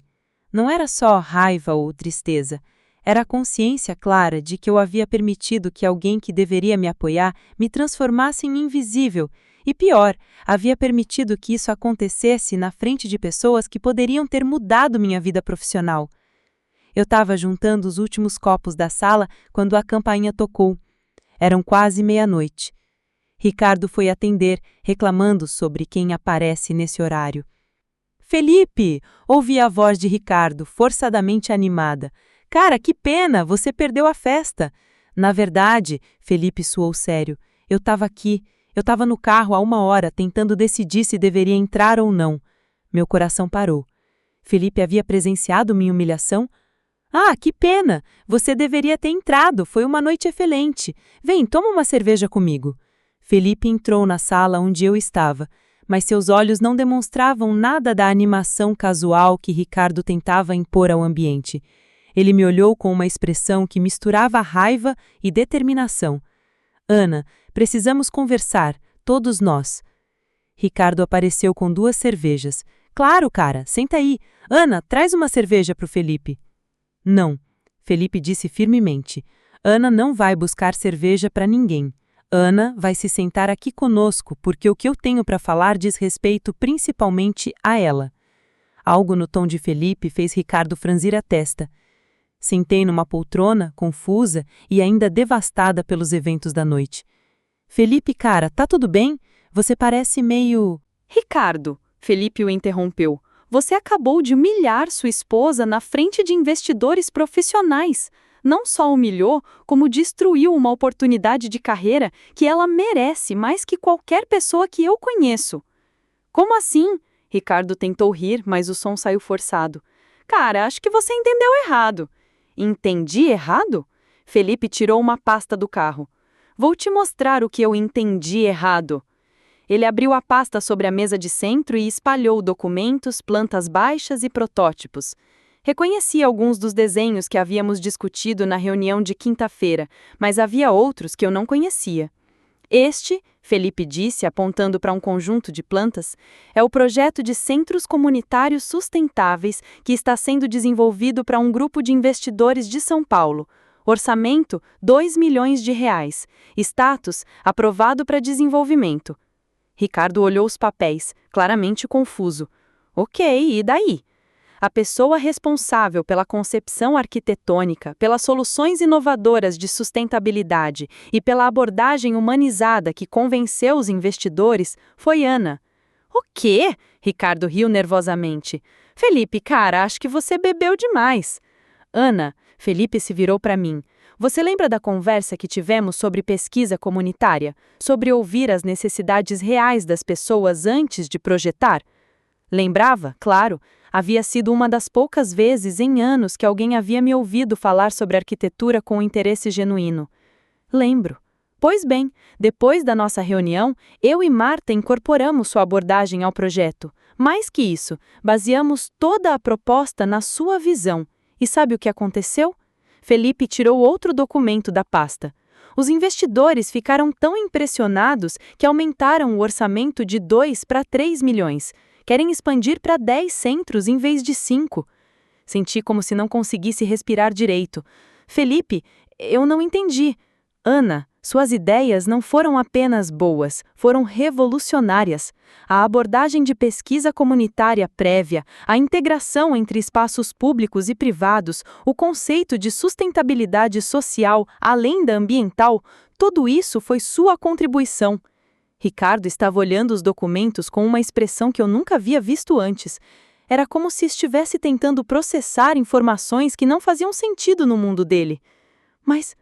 Não era só raiva ou tristeza, era a consciência clara de que eu havia permitido que alguém que deveria me apoiar me transformasse em invisível. E pior, havia permitido que isso acontecesse na frente de pessoas que poderiam ter mudado minha vida profissional. Eu estava juntando os últimos copos da sala quando a campainha tocou. Eram quase meia-noite. Ricardo foi atender, reclamando sobre quem aparece nesse horário. Felipe! Ouvi a voz de Ricardo, forçadamente animada. Cara, que pena, você perdeu a festa. Na verdade, Felipe suou sério. Eu estava aqui. Eu estava no carro há 1 hora, tentando decidir se deveria entrar ou não. Meu coração parou. Felipe havia presenciado minha humilhação? Ah, que pena! Você deveria ter entrado, foi uma noite excelente. Vem, toma uma cerveja comigo. Felipe entrou na sala onde eu estava, mas seus olhos não demonstravam nada da animação casual que Ricardo tentava impor ao ambiente. Ele me olhou com uma expressão que misturava raiva e determinação. Ana, precisamos conversar, todos nós. Ricardo apareceu com 2 cervejas. Claro, cara, senta aí. Ana, traz uma cerveja para o Felipe. Não, Felipe disse firmemente. Ana não vai buscar cerveja para ninguém. Ana vai se sentar aqui conosco porque o que eu tenho para falar diz respeito principalmente a ela. Algo no tom de Felipe fez Ricardo franzir a testa. Sentei numa poltrona, confusa e ainda devastada pelos eventos da noite. Felipe, cara, tá tudo bem? Você parece meio... Ricardo, Felipe o interrompeu. Você acabou de humilhar sua esposa na frente de investidores profissionais. Não só humilhou, como destruiu uma oportunidade de carreira que ela merece mais que qualquer pessoa que eu conheço. Como assim? Ricardo tentou rir, mas o som saiu forçado. Cara, acho que você entendeu errado. Entendi errado? Felipe tirou uma pasta do carro. Vou te mostrar o que eu entendi errado. Ele abriu a pasta sobre a mesa de centro e espalhou documentos, plantas baixas e protótipos. Reconheci alguns dos desenhos que havíamos discutido na reunião de quinta-feira, mas havia outros que eu não conhecia. Este, Felipe disse, apontando para um conjunto de plantas, é o projeto de centros comunitários sustentáveis que está sendo desenvolvido para um grupo de investidores de São Paulo. Orçamento, R$ 2 milhões. Status, aprovado para desenvolvimento. Ricardo olhou os papéis, claramente confuso. Ok, e daí? A pessoa responsável pela concepção arquitetônica, pelas soluções inovadoras de sustentabilidade e pela abordagem humanizada que convenceu os investidores foi Ana. O quê? Ricardo riu nervosamente. Felipe, cara, acho que você bebeu demais. Ana, Felipe se virou para mim. Você lembra da conversa que tivemos sobre pesquisa comunitária? Sobre ouvir as necessidades reais das pessoas antes de projetar? Lembrava, claro. Havia sido uma das poucas vezes em anos que alguém havia me ouvido falar sobre arquitetura com interesse genuíno. Lembro. Pois bem, depois da nossa reunião, eu e Marta incorporamos sua abordagem ao projeto. Mais que isso, baseamos toda a proposta na sua visão. E sabe o que aconteceu? Felipe tirou outro documento da pasta. Os investidores ficaram tão impressionados que aumentaram o orçamento de 2 para 3 milhões. Querem expandir para 10 centros em vez de 5. Senti como se não conseguisse respirar direito. Felipe, eu não entendi. Ana, suas ideias não foram apenas boas, foram revolucionárias. A abordagem de pesquisa comunitária prévia, a integração entre espaços públicos e privados, o conceito de sustentabilidade social além da ambiental, tudo isso foi sua contribuição. Ricardo estava olhando os documentos com uma expressão que eu nunca havia visto antes. Era como se estivesse tentando processar informações que não faziam sentido no mundo dele. Mas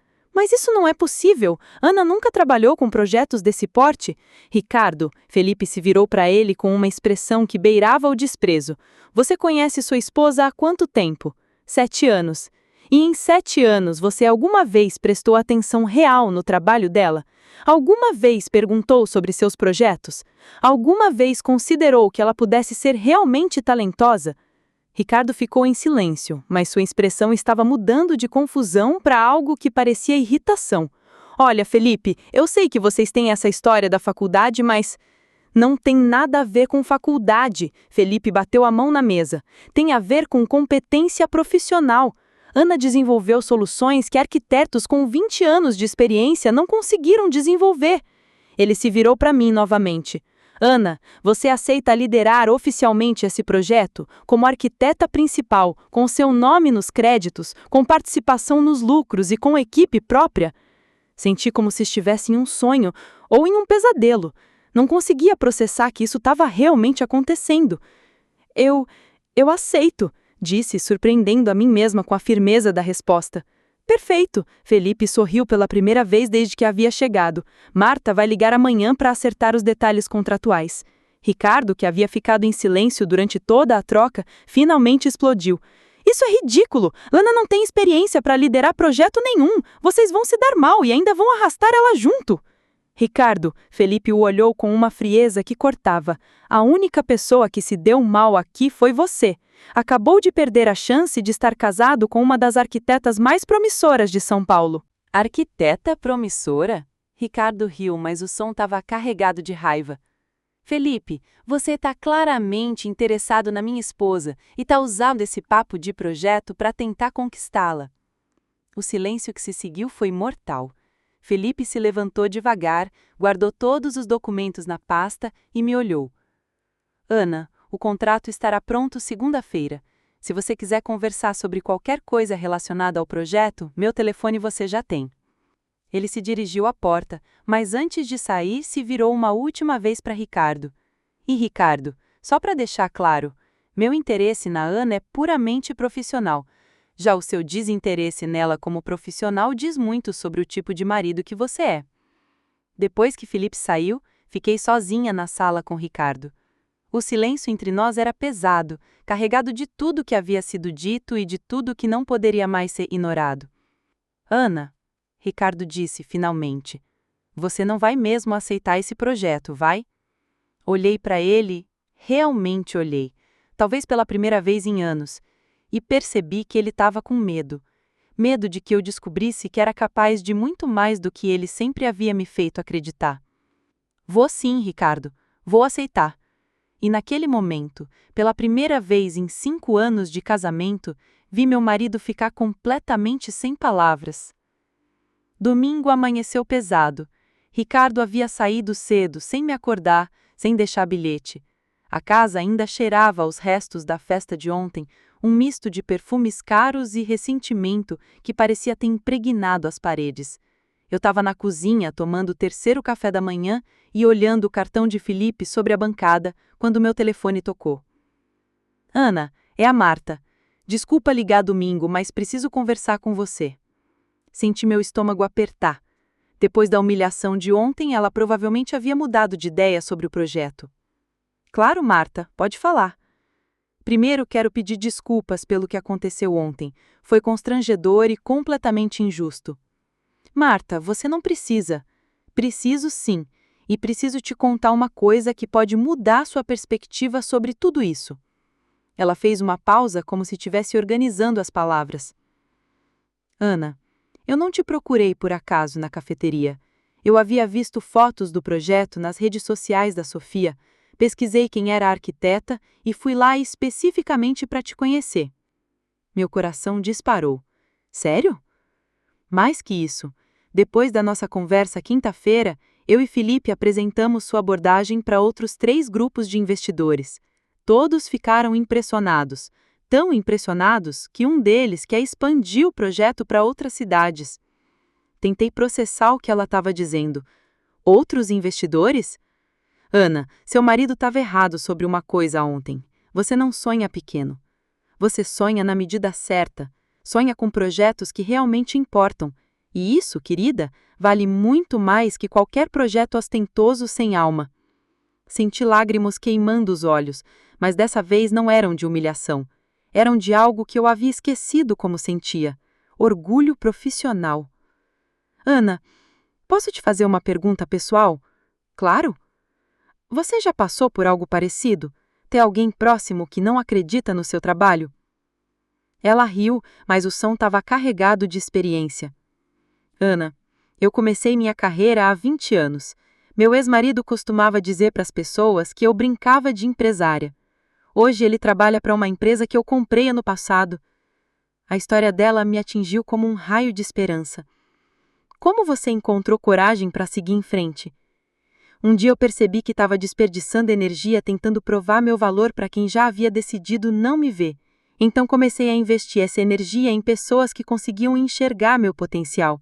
isso não é possível. Ana nunca trabalhou com projetos desse porte. Ricardo, Felipe se virou para ele com uma expressão que beirava o desprezo. Você conhece sua esposa há quanto tempo? 7 anos. E em 7 anos, você alguma vez prestou atenção real no trabalho dela? Alguma vez perguntou sobre seus projetos? Alguma vez considerou que ela pudesse ser realmente talentosa? Ricardo ficou em silêncio, mas sua expressão estava mudando de confusão para algo que parecia irritação. Olha, Felipe, eu sei que vocês têm essa história da faculdade, mas não tem nada a ver com faculdade. Felipe bateu a mão na mesa. Tem a ver com competência profissional. Ana desenvolveu soluções que arquitetos com 20 anos de experiência não conseguiram desenvolver. Ele se virou para mim novamente. Ana, você aceita liderar oficialmente esse projeto como arquiteta principal, com seu nome nos créditos, com participação nos lucros e com equipe própria? Senti como se estivesse em um sonho ou em um pesadelo. Não conseguia processar que isso estava realmente acontecendo. Eu aceito, disse, surpreendendo a mim mesma com a firmeza da resposta. Perfeito! Felipe sorriu pela primeira vez desde que havia chegado. Marta vai ligar amanhã para acertar os detalhes contratuais. Ricardo, que havia ficado em silêncio durante toda a troca, finalmente explodiu. Isso é ridículo! Lana não tem experiência para liderar projeto nenhum. Vocês vão se dar mal e ainda vão arrastar ela junto. Ricardo, Felipe o olhou com uma frieza que cortava. A única pessoa que se deu mal aqui foi você. Acabou de perder a chance de estar casado com uma das arquitetas mais promissoras de São Paulo. Arquiteta promissora? Ricardo riu, mas o som estava carregado de raiva. Felipe, você está claramente interessado na minha esposa e está usando esse papo de projeto para tentar conquistá-la. O silêncio que se seguiu foi mortal. Felipe se levantou devagar, guardou todos os documentos na pasta e me olhou. Ana, o contrato estará pronto segunda-feira. Se você quiser conversar sobre qualquer coisa relacionada ao projeto, meu telefone você já tem. Ele se dirigiu à porta, mas antes de sair, se virou uma última vez para Ricardo. E Ricardo, só para deixar claro, meu interesse na Ana é puramente profissional. Já o seu desinteresse nela como profissional diz muito sobre o tipo de marido que você é. Depois que Felipe saiu, fiquei sozinha na sala com Ricardo. O silêncio entre nós era pesado, carregado de tudo que havia sido dito e de tudo que não poderia mais ser ignorado. Ana, Ricardo disse finalmente, você não vai mesmo aceitar esse projeto, vai? Olhei para ele, realmente olhei, talvez pela primeira vez em anos, e percebi que ele estava com medo. Medo de que eu descobrisse que era capaz de muito mais do que ele sempre havia me feito acreditar. Vou sim, Ricardo, vou aceitar. E naquele momento, pela primeira vez em 5 anos de casamento, vi meu marido ficar completamente sem palavras. Domingo amanheceu pesado. Ricardo havia saído cedo, sem me acordar, sem deixar bilhete. A casa ainda cheirava aos restos da festa de ontem, um misto de perfumes caros e ressentimento que parecia ter impregnado as paredes. Eu estava na cozinha tomando o terceiro café da manhã e olhando o cartão de Felipe sobre a bancada quando meu telefone tocou. Ana, é a Marta. Desculpa ligar domingo, mas preciso conversar com você. Senti meu estômago apertar. Depois da humilhação de ontem, ela provavelmente havia mudado de ideia sobre o projeto. Claro, Marta, pode falar. Primeiro quero pedir desculpas pelo que aconteceu ontem. Foi constrangedor e completamente injusto. Marta, você não precisa. Preciso sim, e preciso te contar uma coisa que pode mudar sua perspectiva sobre tudo isso. Ela fez uma pausa como se estivesse organizando as palavras. Ana, eu não te procurei por acaso na cafeteria. Eu havia visto fotos do projeto nas redes sociais da Sofia, pesquisei quem era a arquiteta e fui lá especificamente para te conhecer. Meu coração disparou. Sério? Mais que isso, depois da nossa conversa quinta-feira, eu e Felipe apresentamos sua abordagem para outros 3 grupos de investidores. Todos ficaram impressionados, tão impressionados que um deles quer expandir o projeto para outras cidades. Tentei processar o que ela estava dizendo. Outros investidores? Ana, seu marido estava errado sobre uma coisa ontem. Você não sonha pequeno. Você sonha na medida certa. Sonha com projetos que realmente importam. E isso, querida, vale muito mais que qualquer projeto ostentoso sem alma. Senti lágrimas queimando os olhos, mas dessa vez não eram de humilhação. Eram de algo que eu havia esquecido como sentia. orgulho profissional. Ana, posso te fazer uma pergunta pessoal? Claro. Você já passou por algo parecido? Ter alguém próximo que não acredita no seu trabalho? Ela riu, mas o som estava carregado de experiência. Ana, eu comecei minha carreira há 20 anos. Meu ex-marido costumava dizer para as pessoas que eu brincava de empresária. Hoje ele trabalha para uma empresa que eu comprei ano passado. A história dela me atingiu como um raio de esperança. Como você encontrou coragem para seguir em frente? Um dia eu percebi que estava desperdiçando energia tentando provar meu valor para quem já havia decidido não me ver. Então comecei a investir essa energia em pessoas que conseguiam enxergar meu potencial.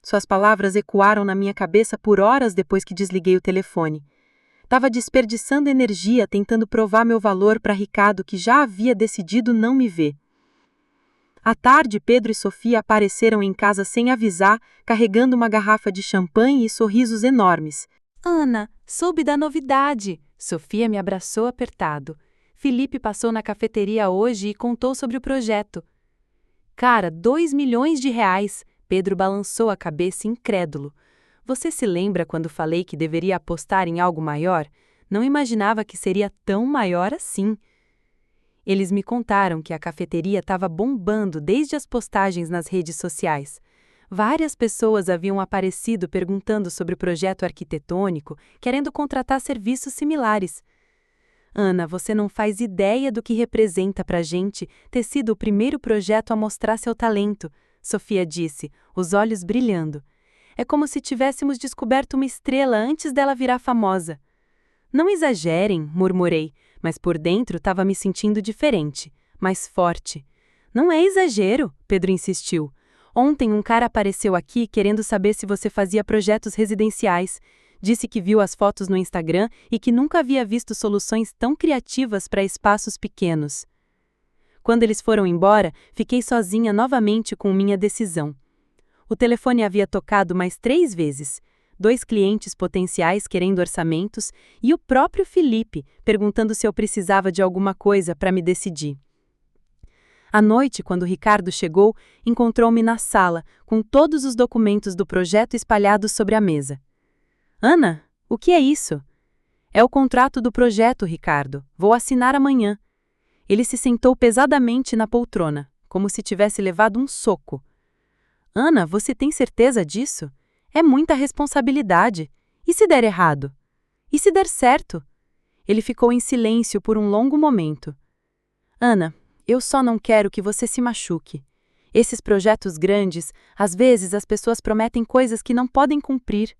Suas palavras ecoaram na minha cabeça por horas depois que desliguei o telefone. Estava desperdiçando energia tentando provar meu valor para Ricardo, que já havia decidido não me ver. À tarde, Pedro e Sofia apareceram em casa sem avisar, carregando uma garrafa de champanhe e sorrisos enormes. Ana, soube da novidade. Sofia me abraçou apertado. Felipe passou na cafeteria hoje e contou sobre o projeto. Cara, 2 milhões de reais. Pedro balançou a cabeça incrédulo. Você se lembra quando falei que deveria apostar em algo maior? Não imaginava que seria tão maior assim. Eles me contaram que a cafeteria estava bombando desde as postagens nas redes sociais. Várias pessoas haviam aparecido perguntando sobre o projeto arquitetônico, querendo contratar serviços similares. Ana, você não faz ideia do que representa para a gente ter sido o primeiro projeto a mostrar seu talento, Sofia disse, os olhos brilhando. É como se tivéssemos descoberto uma estrela antes dela virar famosa. Não exagerem, murmurei, mas por dentro estava me sentindo diferente, mais forte. Não é exagero, Pedro insistiu. Ontem um cara apareceu aqui querendo saber se você fazia projetos residenciais. Disse que viu as fotos no Instagram e que nunca havia visto soluções tão criativas para espaços pequenos. Quando eles foram embora, fiquei sozinha novamente com minha decisão. O telefone havia tocado mais 3 vezes. 2 clientes potenciais querendo orçamentos e o próprio Felipe perguntando se eu precisava de alguma coisa para me decidir. À noite, quando Ricardo chegou, encontrou-me na sala, com todos os documentos do projeto espalhados sobre a mesa. Ana, o que é isso? É o contrato do projeto, Ricardo. Vou assinar amanhã. Ele se sentou pesadamente na poltrona, como se tivesse levado um soco. Ana, você tem certeza disso? É muita responsabilidade. E se der errado? E se der certo? Ele ficou em silêncio por um longo momento. Ana, eu só não quero que você se machuque. Esses projetos grandes, às vezes as pessoas prometem coisas que não podem cumprir.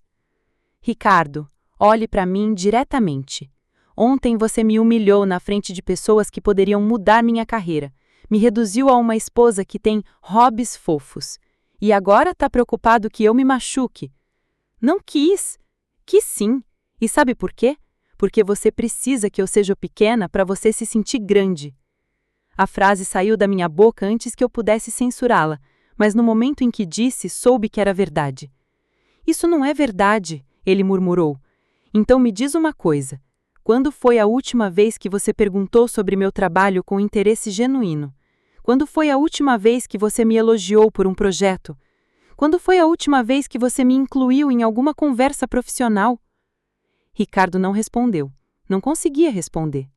Ricardo, olhe para mim diretamente. Ontem você me humilhou na frente de pessoas que poderiam mudar minha carreira. Me reduziu a uma esposa que tem hobbies fofos. E agora está preocupado que eu me machuque. Não quis. Quis sim. E sabe por quê? Porque você precisa que eu seja pequena para você se sentir grande. A frase saiu da minha boca antes que eu pudesse censurá-la, mas no momento em que disse, soube que era verdade. Isso não é verdade, ele murmurou. Então me diz uma coisa. Quando foi a última vez que você perguntou sobre meu trabalho com interesse genuíno? Quando foi a última vez que você me elogiou por um projeto? Quando foi a última vez que você me incluiu em alguma conversa profissional? Ricardo não respondeu. Não conseguia responder.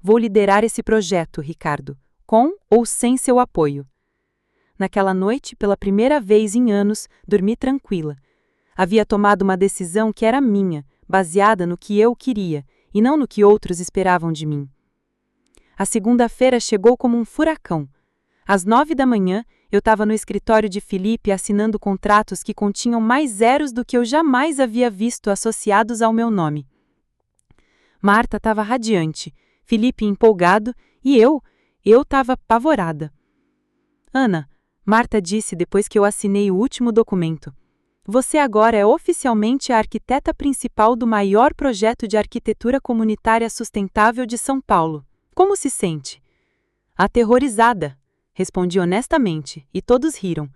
Vou liderar esse projeto, Ricardo, com ou sem seu apoio. Naquela noite, pela primeira vez em anos, dormi tranquila. Havia tomado uma decisão que era minha, baseada no que eu queria, e não no que outros esperavam de mim. A segunda-feira chegou como um furacão. Às 9 da manhã, eu estava no escritório de Felipe assinando contratos que continham mais zeros do que eu jamais havia visto associados ao meu nome. Marta estava radiante, Felipe empolgado e eu estava apavorada. Ana, Marta disse depois que eu assinei o último documento. Você agora é oficialmente a arquiteta principal do maior projeto de arquitetura comunitária sustentável de São Paulo. Como se sente? Aterrorizada, respondi honestamente, e todos riram.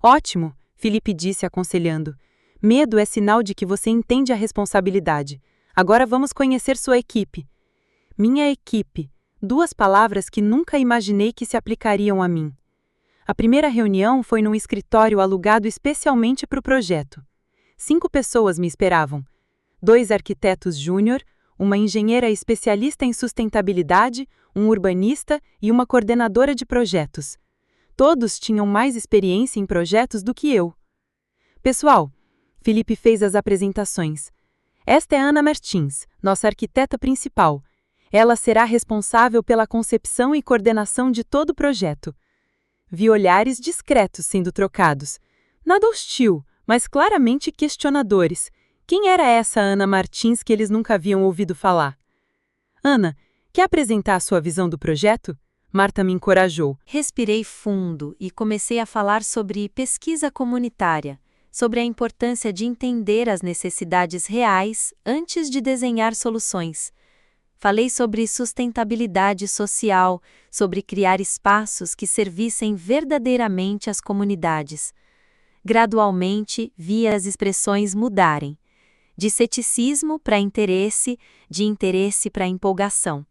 Ótimo, Felipe disse aconselhando. Medo é sinal de que você entende a responsabilidade. Agora vamos conhecer sua equipe. Minha equipe, 2 palavras que nunca imaginei que se aplicariam a mim. A primeira reunião foi num escritório alugado especialmente para o projeto. 5 pessoas me esperavam: 2 arquitetos júnior, uma engenheira especialista em sustentabilidade, um urbanista e uma coordenadora de projetos. Todos tinham mais experiência em projetos do que eu. Pessoal, Felipe fez as apresentações. Esta é Ana Martins, nossa arquiteta principal. Ela será responsável pela concepção e coordenação de todo o projeto. Vi olhares discretos sendo trocados. Nada hostil, mas claramente questionadores. Quem era essa Ana Martins que eles nunca haviam ouvido falar? Ana, quer apresentar a sua visão do projeto? Marta me encorajou. Respirei fundo e comecei a falar sobre pesquisa comunitária, sobre a importância de entender as necessidades reais antes de desenhar soluções. Falei sobre sustentabilidade social, sobre criar espaços que servissem verdadeiramente às comunidades. Gradualmente, vi as expressões mudarem. De ceticismo para interesse, de interesse para empolgação.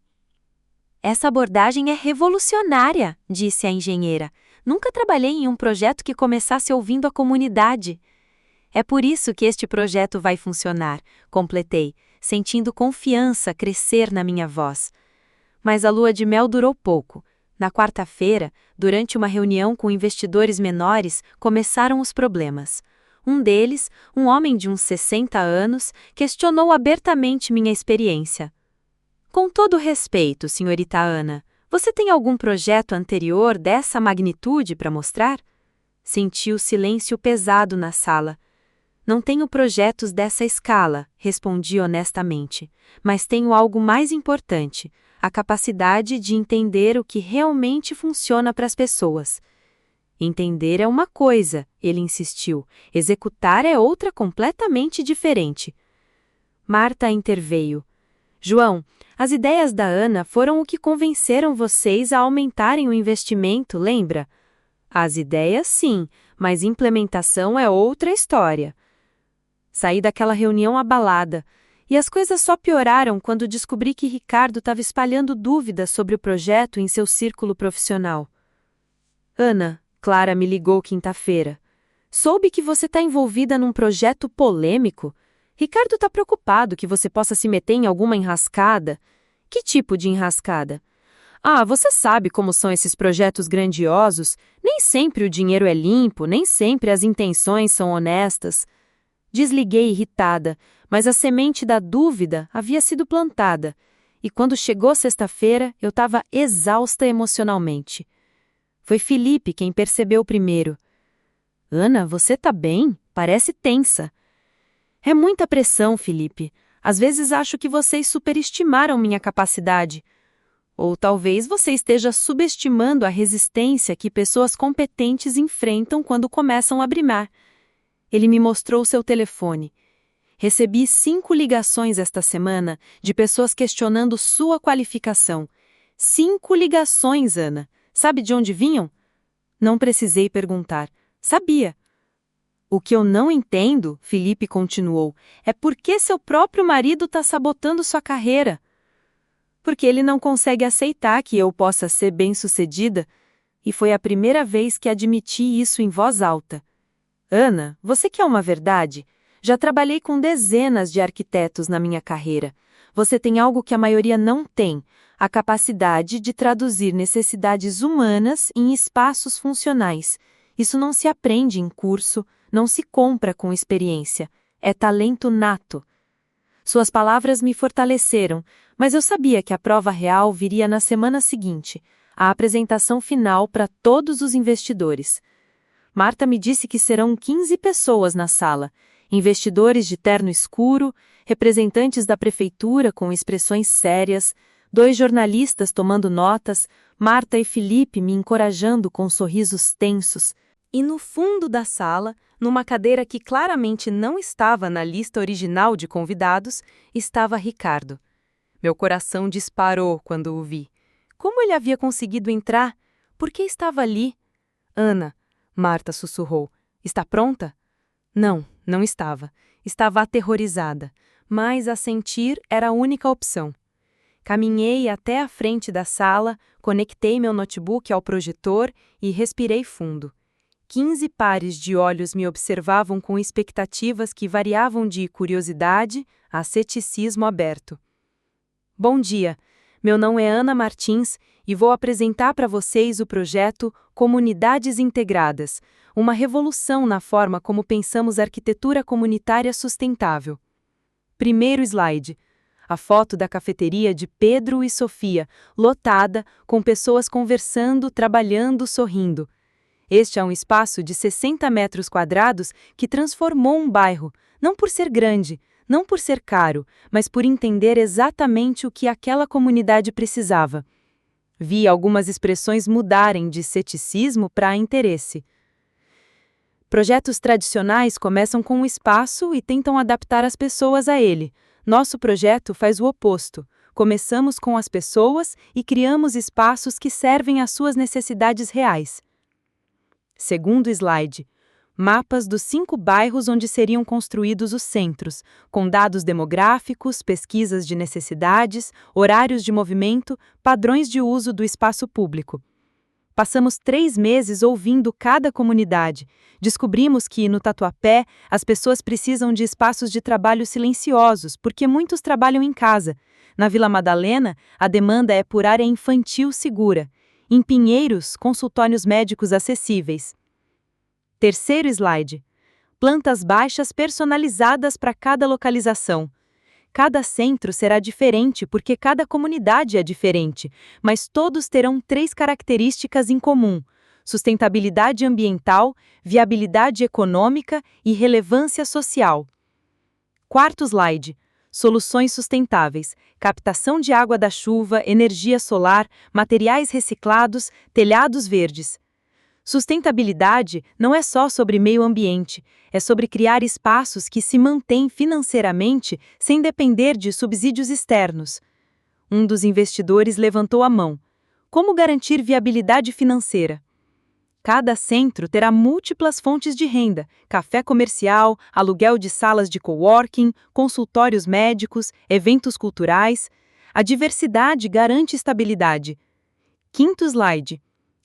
Essa abordagem é revolucionária, disse a engenheira. Nunca trabalhei em um projeto que começasse ouvindo a comunidade. É por isso que este projeto vai funcionar, completei, sentindo confiança crescer na minha voz. Mas a lua de mel durou pouco. Na quarta-feira, durante uma reunião com investidores menores, começaram os problemas. Um deles, um homem de uns 60 anos, questionou abertamente minha experiência. Com todo respeito, senhorita Ana, você tem algum projeto anterior dessa magnitude para mostrar? Senti o silêncio pesado na sala. Não tenho projetos dessa escala, respondi honestamente, mas tenho algo mais importante, a capacidade de entender o que realmente funciona para as pessoas. Entender é uma coisa, ele insistiu, executar é outra completamente diferente. Marta interveio. João, as ideias da Ana foram o que convenceram vocês a aumentarem o investimento, lembra? As ideias sim, mas implementação é outra história. Saí daquela reunião abalada, e as coisas só pioraram quando descobri que Ricardo estava espalhando dúvidas sobre o projeto em seu círculo profissional. Ana, Clara me ligou quinta-feira. Soube que você está envolvida num projeto polêmico. Ricardo está preocupado que você possa se meter em alguma enrascada. Que tipo de enrascada? Ah, você sabe como são esses projetos grandiosos. Nem sempre o dinheiro é limpo, nem sempre as intenções são honestas. Desliguei irritada, mas a semente da dúvida havia sido plantada, e quando chegou sexta-feira, eu estava exausta emocionalmente. Foi Felipe quem percebeu primeiro. Ana, você tá bem? Parece tensa. É muita pressão, Felipe. Às vezes acho que vocês superestimaram minha capacidade. Ou talvez você esteja subestimando a resistência que pessoas competentes enfrentam quando começam a brimar. Ele me mostrou seu telefone. Recebi 5 ligações esta semana de pessoas questionando sua qualificação. 5 ligações, Ana. Sabe de onde vinham? Não precisei perguntar. Sabia. O que eu não entendo, Felipe continuou, é por que seu próprio marido está sabotando sua carreira. Porque ele não consegue aceitar que eu possa ser bem-sucedida, e foi a primeira vez que admiti isso em voz alta. Ana, você quer uma verdade? Já trabalhei com dezenas de arquitetos na minha carreira. Você tem algo que a maioria não tem, a capacidade de traduzir necessidades humanas em espaços funcionais. Isso não se aprende em curso, não se compra com experiência. É talento nato. Suas palavras me fortaleceram, mas eu sabia que a prova real viria na semana seguinte, a apresentação final para todos os investidores. Marta me disse que serão 15 pessoas na sala, investidores de terno escuro, representantes da prefeitura com expressões sérias, 2 jornalistas tomando notas, Marta e Felipe me encorajando com sorrisos tensos. E no fundo da sala, numa cadeira que claramente não estava na lista original de convidados, estava Ricardo. Meu coração disparou quando o vi. Como ele havia conseguido entrar? Por que estava ali? Ana, Marta sussurrou. Está pronta? Não, não estava. Estava aterrorizada, mas assentir era a única opção. Caminhei até a frente da sala, conectei meu notebook ao projetor e respirei fundo. 15 pares de olhos me observavam com expectativas que variavam de curiosidade a ceticismo aberto. Bom dia, meu nome é Ana Martins e vou apresentar para vocês o projeto Comunidades Integradas, uma revolução na forma como pensamos arquitetura comunitária sustentável. Primeiro slide. A foto da cafeteria de Pedro e Sofia, lotada, com pessoas conversando, trabalhando, sorrindo. Este é um espaço de 60 metros quadrados que transformou um bairro, não por ser grande, não por ser caro, mas por entender exatamente o que aquela comunidade precisava. Vi algumas expressões mudarem de ceticismo para interesse. Projetos tradicionais começam com um espaço e tentam adaptar as pessoas a ele. Nosso projeto faz o oposto. Começamos com as pessoas e criamos espaços que servem às suas necessidades reais. Segundo slide. Mapas dos 5 bairros onde seriam construídos os centros, com dados demográficos, pesquisas de necessidades, horários de movimento, padrões de uso do espaço público. Passamos 3 meses ouvindo cada comunidade. Descobrimos que, no Tatuapé, as pessoas precisam de espaços de trabalho silenciosos, porque muitos trabalham em casa. Na Vila Madalena, a demanda é por área infantil segura. Em Pinheiros, consultórios médicos acessíveis. Terceiro slide. Plantas baixas personalizadas para cada localização. Cada centro será diferente porque cada comunidade é diferente, mas todos terão 3 características em comum: sustentabilidade ambiental, viabilidade econômica e relevância social. Quarto slide. Soluções sustentáveis, captação de água da chuva, energia solar, materiais reciclados, telhados verdes. Sustentabilidade não é só sobre meio ambiente, é sobre criar espaços que se mantêm financeiramente sem depender de subsídios externos. Um dos investidores levantou a mão. Como garantir viabilidade financeira? Cada centro terá múltiplas fontes de renda: café comercial, aluguel de salas de coworking, consultórios médicos, eventos culturais. A diversidade garante estabilidade. Quinto slide.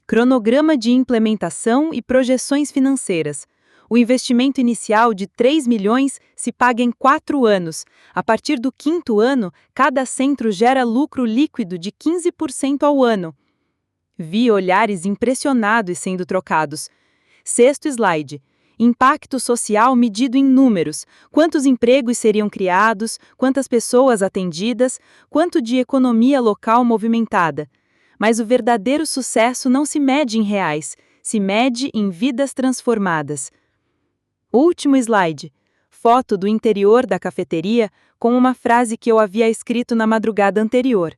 Cronograma de implementação e projeções financeiras. O investimento inicial de 3 milhões se paga em 4 anos. A partir do 5º ano, cada centro gera lucro líquido de 15% ao ano. Vi olhares impressionados sendo trocados. Sexto slide. Impacto social medido em números. Quantos empregos seriam criados, quantas pessoas atendidas, quanto de economia local movimentada. Mas o verdadeiro sucesso não se mede em reais, se mede em vidas transformadas. Último slide. Foto do interior da cafeteria com uma frase que eu havia escrito na madrugada anterior.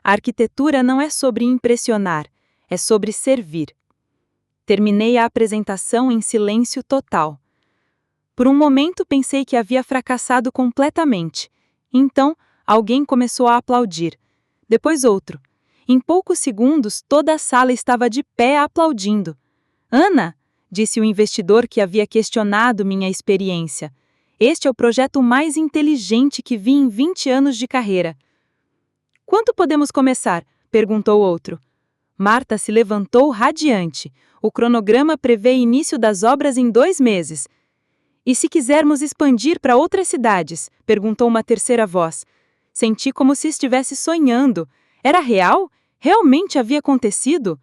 A arquitetura não é sobre impressionar, é sobre servir. Terminei a apresentação em silêncio total. Por um momento pensei que havia fracassado completamente. Então, alguém começou a aplaudir. Depois outro. Em poucos segundos, toda a sala estava de pé aplaudindo. Ana, disse o investidor que havia questionado minha experiência, este é o projeto mais inteligente que vi em 20 anos de carreira. Quanto podemos começar? Perguntou outro. Marta se levantou radiante. O cronograma prevê início das obras em 2 meses. E se quisermos expandir para outras cidades? Perguntou uma terceira voz. Senti como se estivesse sonhando. Era real? Realmente havia acontecido?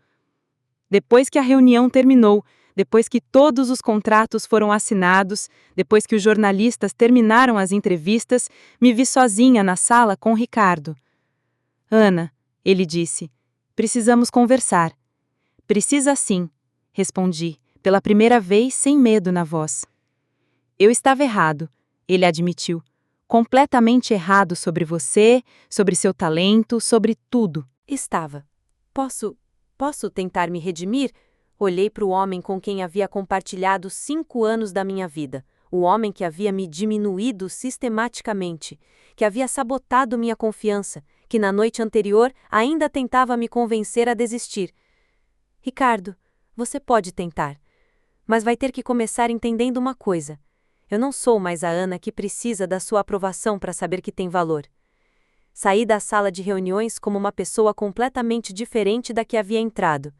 Depois que a reunião terminou, depois que todos os contratos foram assinados, depois que os jornalistas terminaram as entrevistas, me vi sozinha na sala com Ricardo. Ana, ele disse, precisamos conversar. Precisa sim, respondi, pela primeira vez sem medo na voz. Eu estava errado, ele admitiu. Completamente errado sobre você, sobre seu talento, sobre tudo. Estava. Posso tentar me redimir? Olhei para o homem com quem havia compartilhado 5 anos da minha vida. O homem que havia me diminuído sistematicamente, que havia sabotado minha confiança, que na noite anterior ainda tentava me convencer a desistir. Ricardo, você pode tentar, mas vai ter que começar entendendo uma coisa. Eu não sou mais a Ana que precisa da sua aprovação para saber que tem valor. Saí da sala de reuniões como uma pessoa completamente diferente da que havia entrado.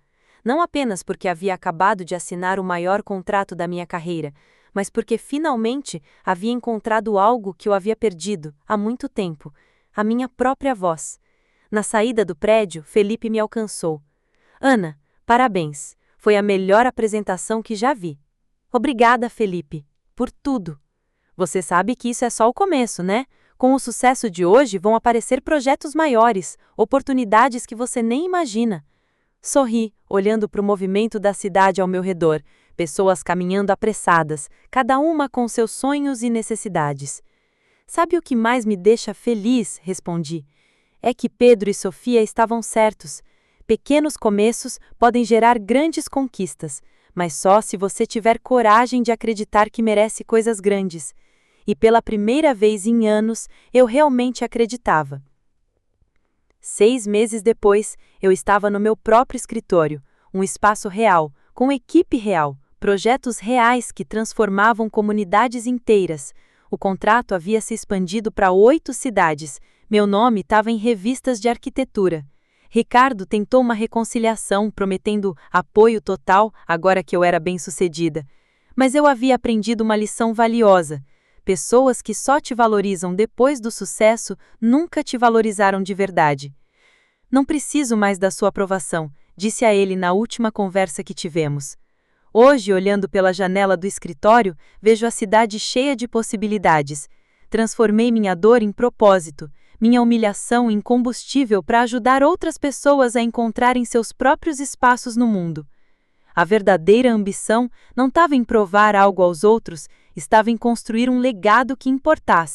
Não apenas porque havia acabado de assinar o maior contrato da minha carreira, mas porque finalmente havia encontrado algo que eu havia perdido há muito tempo: a minha própria voz. Na saída do prédio, Felipe me alcançou. Ana, parabéns. Foi a melhor apresentação que já vi. Obrigada, Felipe, por tudo. Você sabe que isso é só o começo, né? Com o sucesso de hoje vão aparecer projetos maiores, oportunidades que você nem imagina. Sorri, olhando para o movimento da cidade ao meu redor, pessoas caminhando apressadas, cada uma com seus sonhos e necessidades. Sabe o que mais me deixa feliz? Respondi. É que Pedro e Sofia estavam certos. Pequenos começos podem gerar grandes conquistas, mas só se você tiver coragem de acreditar que merece coisas grandes. E pela primeira vez em anos, eu realmente acreditava. 6 meses depois, eu estava no meu próprio escritório, um espaço real, com equipe real, projetos reais que transformavam comunidades inteiras. O contrato havia se expandido para 8 cidades. Meu nome estava em revistas de arquitetura. Ricardo tentou uma reconciliação, prometendo apoio total agora que eu era bem-sucedida. Mas eu havia aprendido uma lição valiosa. Pessoas que só te valorizam depois do sucesso nunca te valorizaram de verdade. Não preciso mais da sua aprovação, disse a ele na última conversa que tivemos. Hoje, olhando pela janela do escritório, vejo a cidade cheia de possibilidades. Transformei minha dor em propósito, minha humilhação em combustível para ajudar outras pessoas a encontrarem seus próprios espaços no mundo. A verdadeira ambição não estava em provar algo aos outros, estava em construir um legado que importasse.